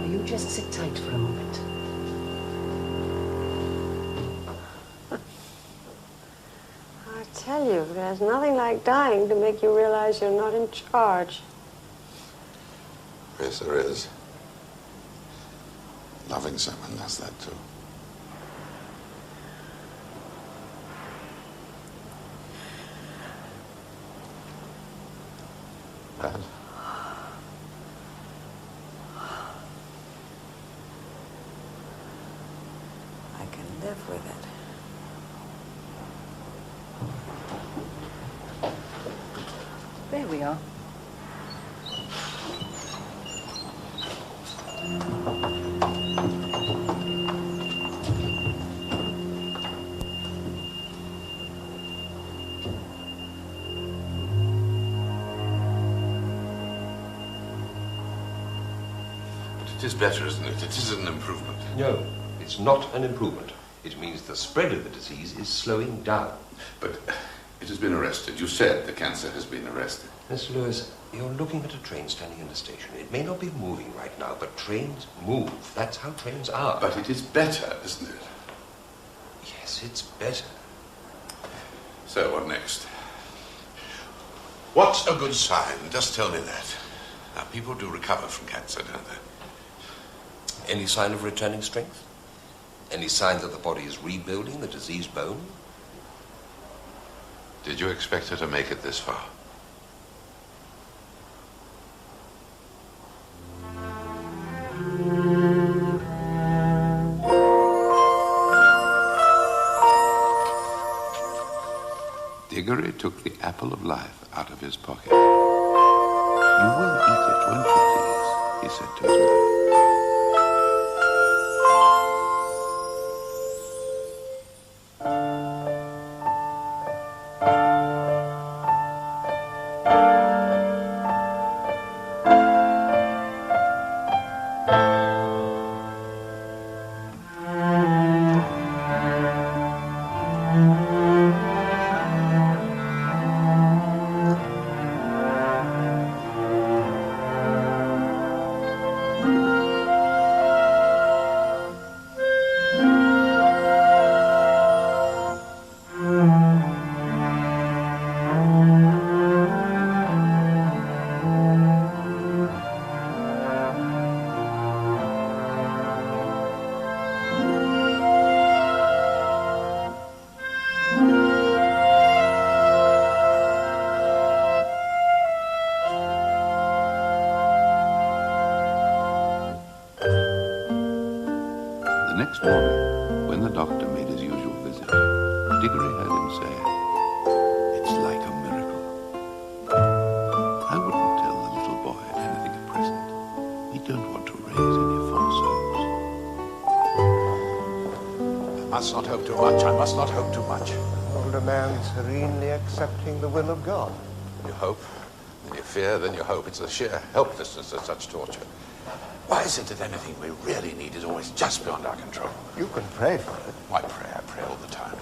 You just sit tight for a moment. I tell you, there's nothing like dying to make you realize you're not in charge. Yes, there is. Loving someone does that too. Dad? I can live with it. There we are. It is better, isn't it? It is an improvement. No, it's not an improvement. It means the spread of the disease is slowing down. But It has been arrested. You said the cancer has been arrested. Mr. Lewis, you're looking at a train standing in the station. It may not be moving right now, but trains move. That's how trains are. But it is better, isn't it? Yes, it's better. So, what next? What's a good sign? Just tell me that. Now, people do recover from cancer, don't they? Any sign of returning strength? Any sign that the body is rebuilding the diseased bone? Did you expect her to make it this far? Diggory took the apple of life out of his pocket. You will eat it, won't you, please? He said to his mother. The next morning, when the doctor made his usual visit, Diggory heard him say, "It's like a miracle." I wouldn't tell the little boy anything at present. We don't want to raise any false hopes. I must not hope too much. I must not hope too much. Older man serenely accepting the will of God. You hope, then you fear, then you hope. It's the sheer helplessness of such torture. Why is it that anything we really need is always just beyond our control? You can pray for it. Why pray? I pray all the time.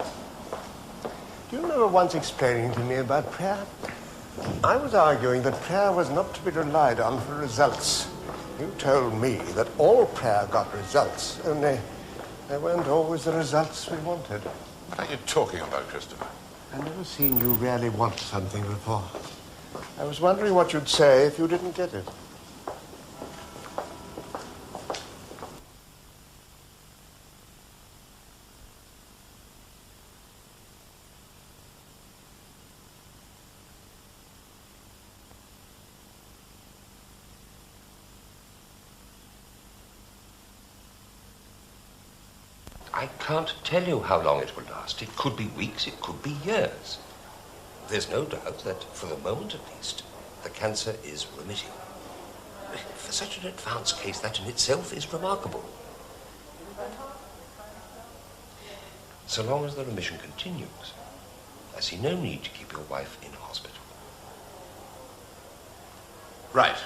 Do you remember once explaining to me about prayer? I was arguing that prayer was not to be relied on for results. You told me that all prayer got results, only they weren't always the results we wanted. What are you talking about, Christopher? I've never seen you really want something before. I was wondering what you'd say if you didn't get it. I can't tell you how long it will last. It could be weeks, it could be years. There's no doubt that, for the moment at least, the cancer is remitting. For such an advanced case, that in itself is remarkable. So long as the remission continues, I see no need to keep your wife in hospital. Right.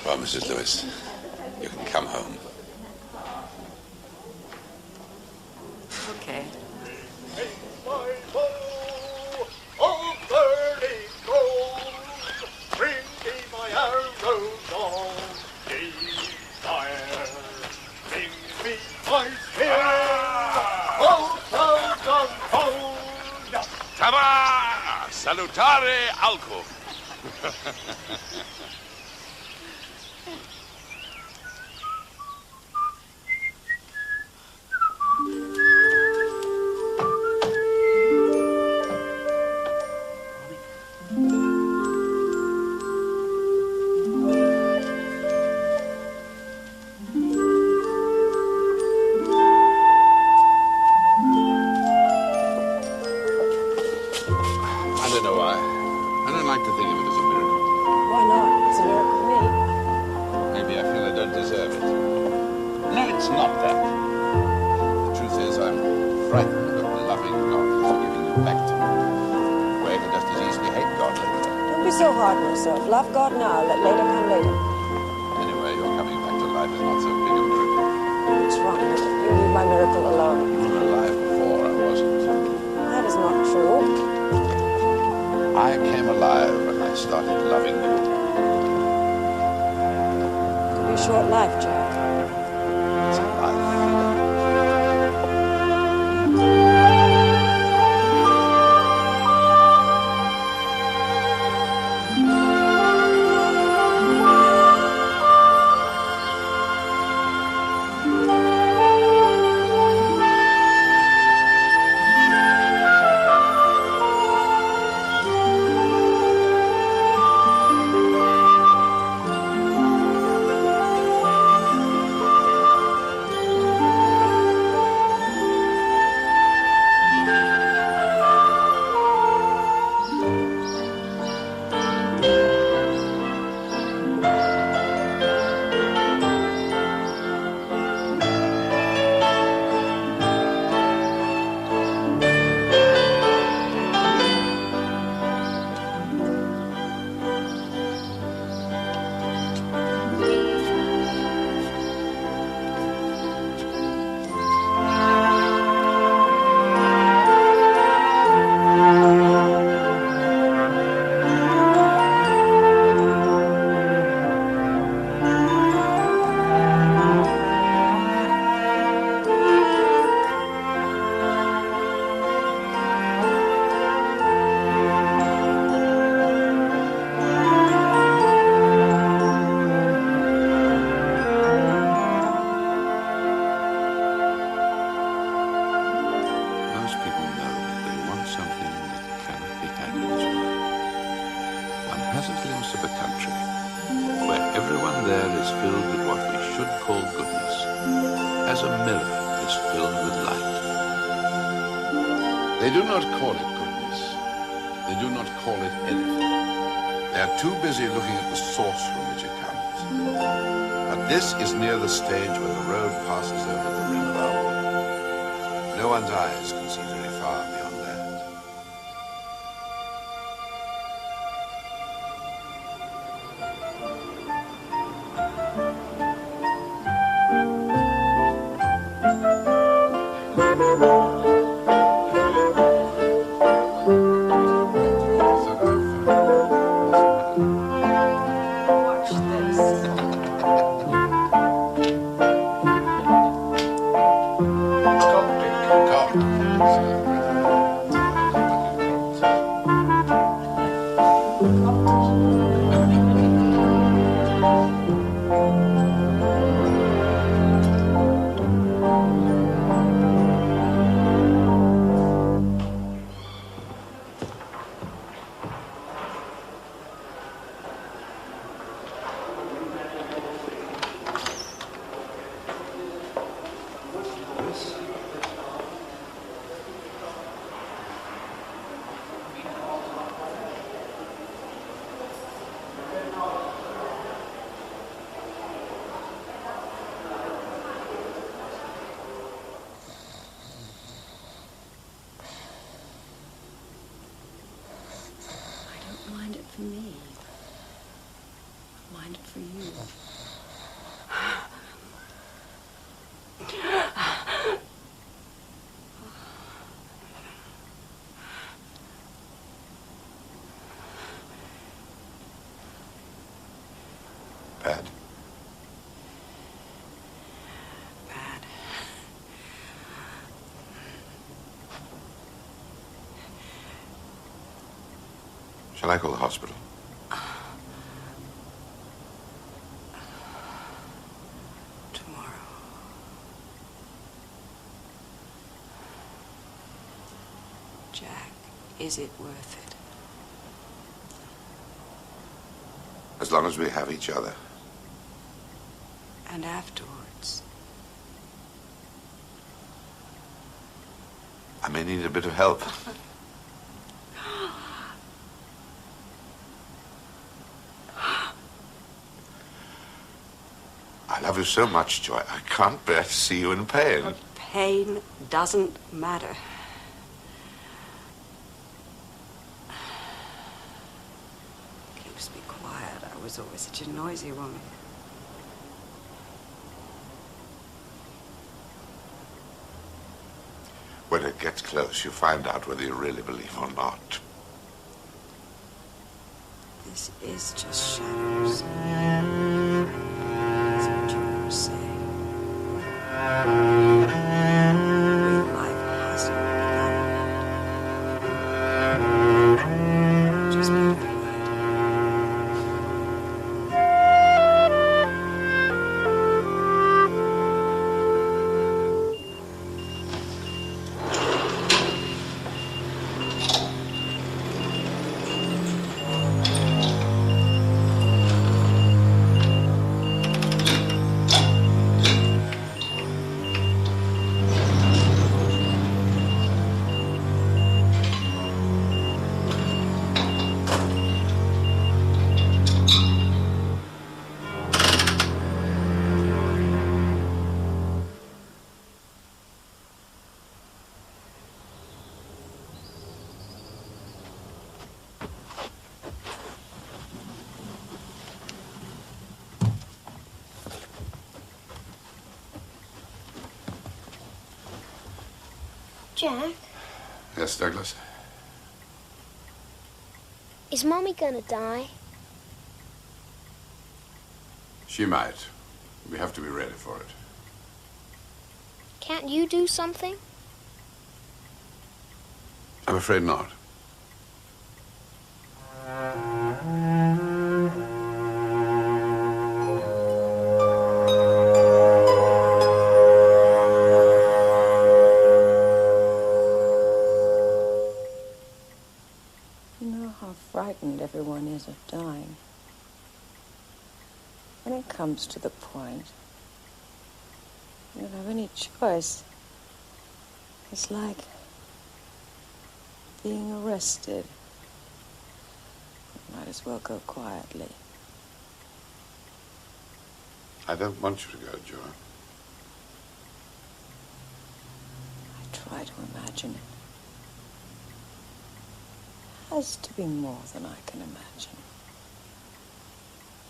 Well, Mrs. Lewis, you can come home. Okay. Tama! Salutare alco! I don't know why. I don't like to think of it as a miracle. Why not? It's a miracle to me. Maybe I feel I don't deserve it. No, it's not that. The truth is, I'm frightened of loving for giving you back to me. Well, I could just as easily hate God later. Don't be so hard on yourself. Love God now, let later come later. Anyway, your coming back to life is not so big a miracle. What's wrong with it? You leave my miracle alone. You were alive before I wasn't. That is not true. I came alive when I started loving you. It'll be a short life, Jack. It's a life. They do not call it goodness. They do not call it anything. They are too busy looking at the source from which it comes. But this is near the stage where the road passes over the rim of our world. No one's eyes can see very far beyond that. For me. Mind it for you. Bad. Bad. Shall I call the hospital? Tomorrow. Jack, is it worth it? As long as we have each other. And afterwards? I may need a bit of help. I love you so much, Joy. I can't bear to see you in pain. Pain doesn't matter. was always such a noisy one. When it gets close, you find out whether you really believe or not. This is just shadows. That's what you always say. Real life hasn't begun. Just better. Jack, Yes, Douglas? is Mommy gonna die? She might. We have to be ready for it. Can't you do something? I'm afraid not. You know how frightened everyone is of dying. When it comes to the point, you don't have any choice. It's like being arrested. You might as well go quietly. I don't want you to go, Joy. I try to imagine it. It has to be more than I can imagine.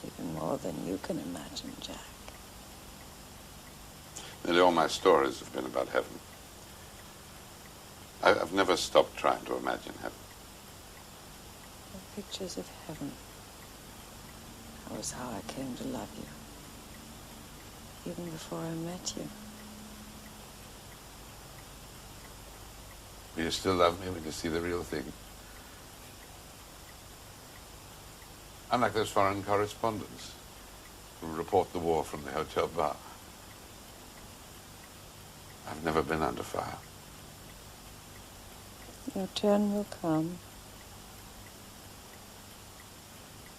Even more than you can imagine, Jack. Nearly all my stories have been about heaven. I've never stopped trying to imagine heaven. The pictures of heaven. That was how I came to love you. Even before I met you. Will you still love me when you see the real thing? Unlike those foreign correspondents who report the war from the hotel bar. I've never been under fire. Your turn will come.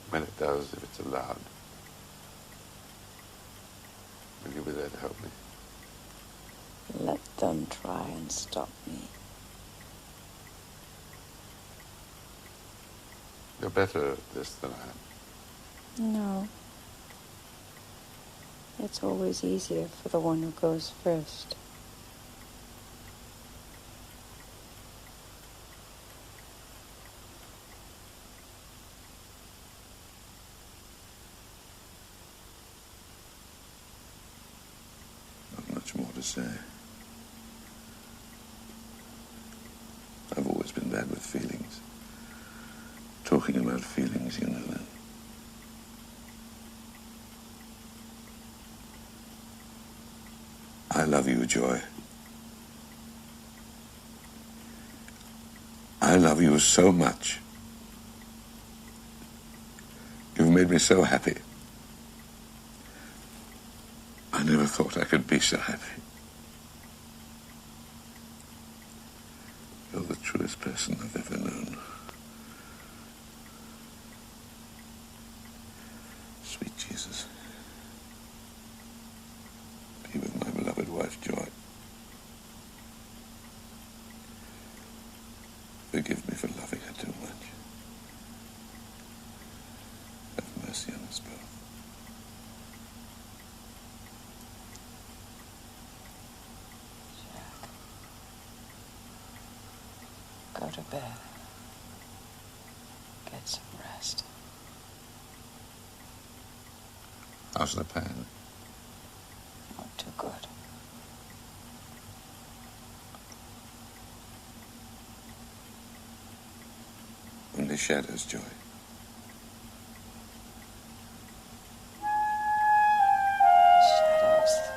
When it does, if it's allowed, will you be there to help me? Let them try and stop me. You're better at this than I am. No. It's always easier for the one who goes first. Not much more to say. I've always been bad with feelings. Talking about feelings, you know that. I love you, Joy. I love you so much. You've made me so happy. I never thought I could be so happy. You're the truest person I've ever known. Sweet Jesus. Be with my beloved wife, Joy. Forgive me for loving her too much. Have mercy on us both. Go to bed. Get some rest. How's the pan? Not too good. Only shadows, Joy. Shadows.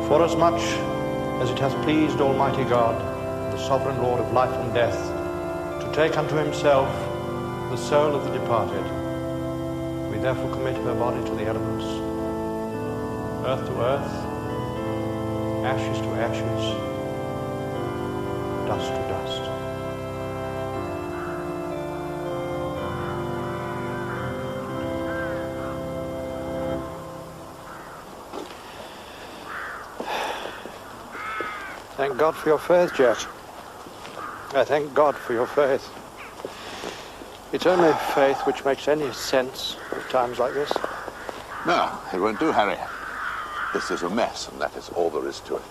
Forasmuch as it hath pleased Almighty God, the sovereign Lord of life and death, to take unto himself the soul of the departed, we therefore commit her body to the elements, earth to earth, ashes to ashes, dust to dust. Thank God for your faith, Jack. I thank God for your faith. It's only faith which makes any sense at times like this. No, it won't do, Harry. This is a mess, and that is all there is to it.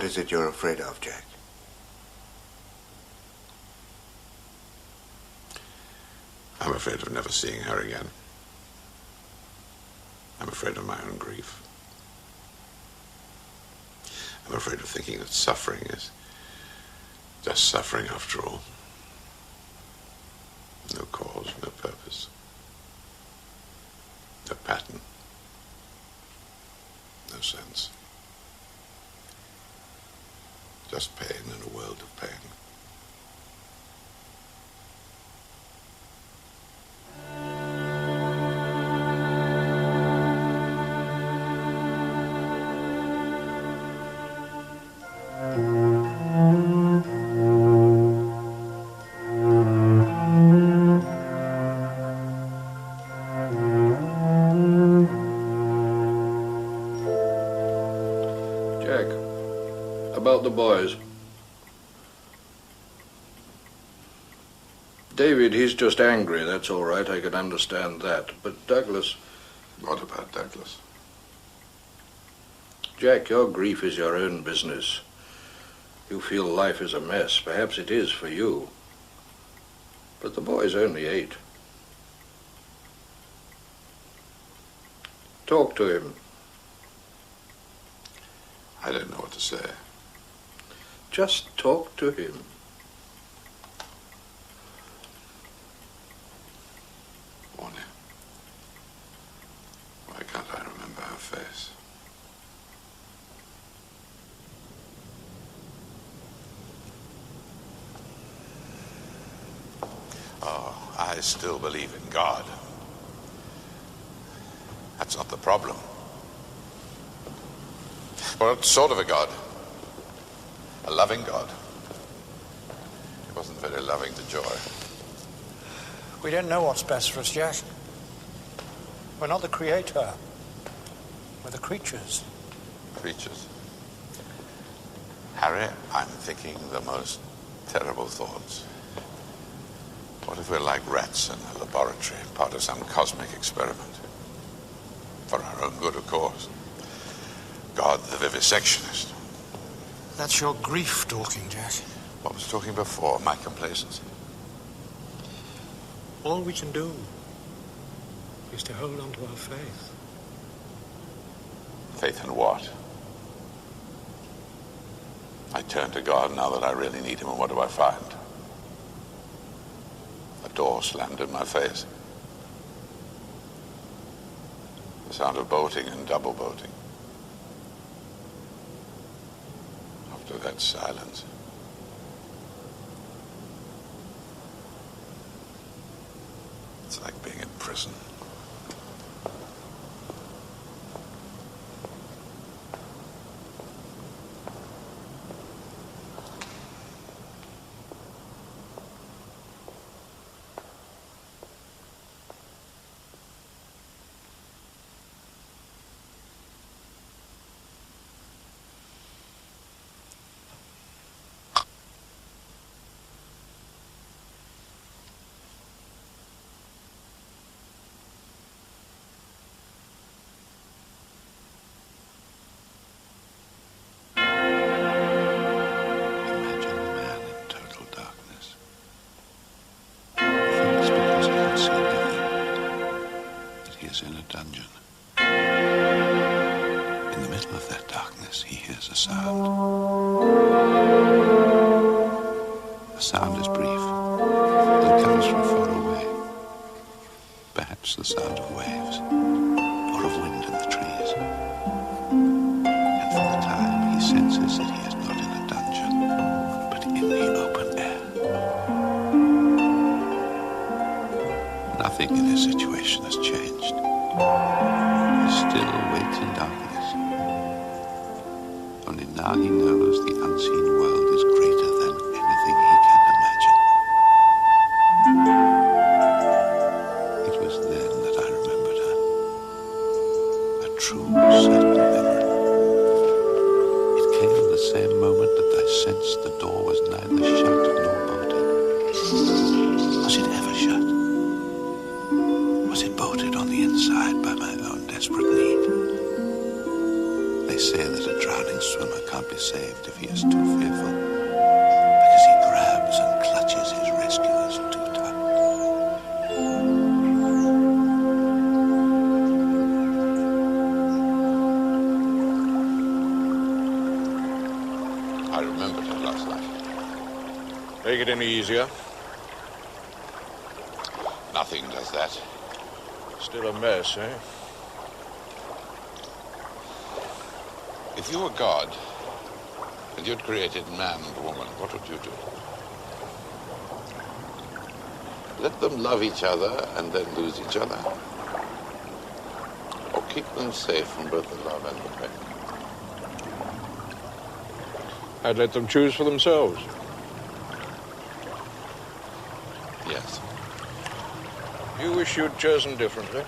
is it you're afraid of, Jack? I'm afraid of never seeing her again. I'm afraid of my own grief. I'm afraid of thinking that suffering is just suffering after all. No cause, no purpose. No pattern. No sense. Just pain and a world of pain. About the boys. David, he's just angry, that's all right, I can understand that. But Douglas... What about Douglas? Jack, your grief is your own business. You feel life is a mess. Perhaps it is for you. But the boy's only 8. Talk to him. I don't know what to say. Just talk to him. Warner. Why can't I remember her face? Oh, I still believe in God. That's not the problem. Well, sort of a God. A loving God. He wasn't very loving to Joy. We don't know what's best for us, Jack. We're not the creator. We're the creatures. Creatures. Harry, I'm thinking the most terrible thoughts. What if we're like rats in a laboratory, part of some cosmic experiment? For our own good, of course. God, the vivisectionist. That's your grief talking, Jack. What was talking before? My complacency. All we can do is to hold on to our faith. Faith in what? I turn to God now that I really need him, and what do I find? A door slammed in my face. The sound of bolting and double bolting. After that silence. It's like being in prison. In a dungeon. In the middle of that darkness, he hears a sound. The sound is brief, and comes from far away. Perhaps the sound of waves, or of wind in the trees. And for the time, he senses that he is not in a dungeon, but in the open air. Nothing in his situation has changed. He still waits in darkness. Only now he knows the unseen world is greater than anything he can imagine. It was then that I remembered her. A true, certain memory. It came in the same moment that I sensed the door was neither shut nor bolted. Was it ever shut? Was it bolted on the inside by my own desperate need? They say that a drowning swimmer can't be saved if he is too fearful, because he grabs and clutches his rescuers too tight. I remembered it last night. Make it any easier? Nothing does that. Still a mess, eh? If you were God, and you'd created man and woman, what would you do? Let them love each other and then lose each other? Or keep them safe from both the love and the pain? I'd let them choose for themselves. Yes. You wish you'd chosen differently?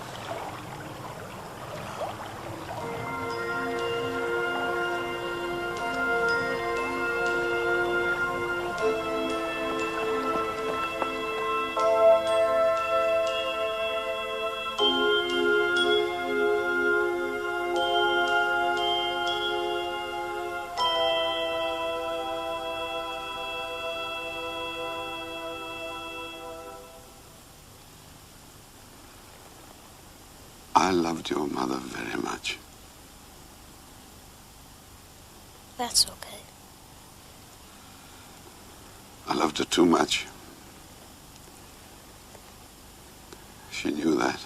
I loved your mother very much. That's okay. I loved her too much. She knew that.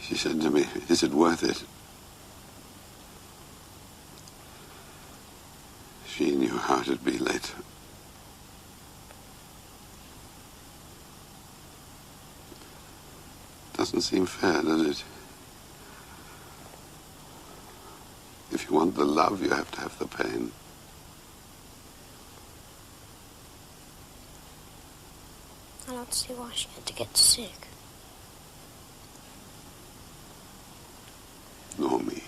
She said to me, "Is it worth it?" She knew how it'd be later. Doesn't seem fair, does it? If you want the love, you have to have the pain. I don't see why she had to get sick. Nor me.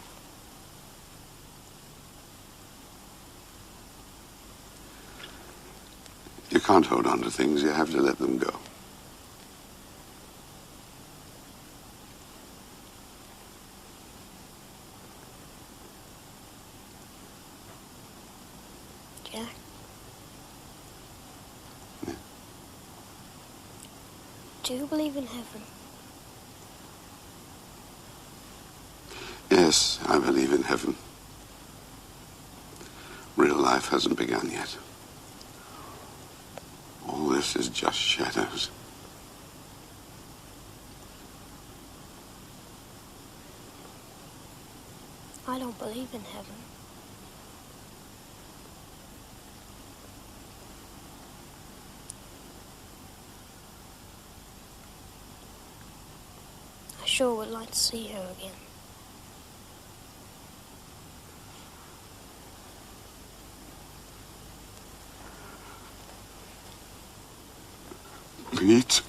You can't hold on to things, you have to let them go. Jack? Yeah. Do you believe in heaven? Yes, I believe in heaven. Real life hasn't begun yet. All this is just shadows. I don't believe in heaven. I sure would like to see her again. Me too.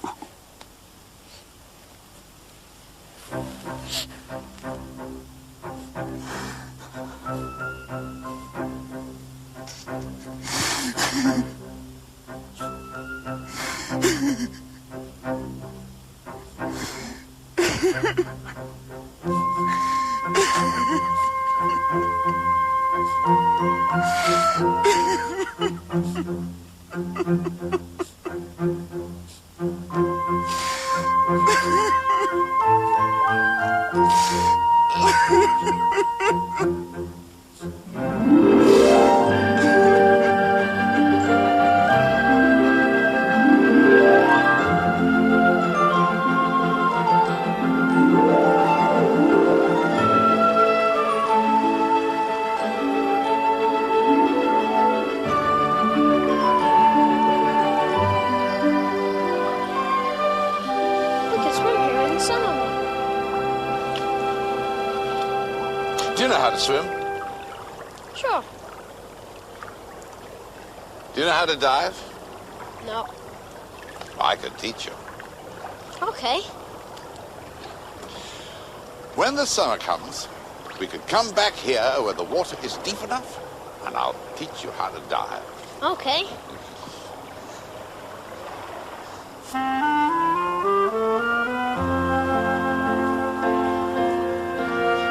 We can swim here in the summer. Do you know how to swim? Sure. Do you know how to dive? No. I could teach you. Okay. When the summer comes, we could come back here where the water is deep enough, and I'll teach you how to dive. Okay.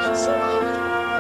It's all right.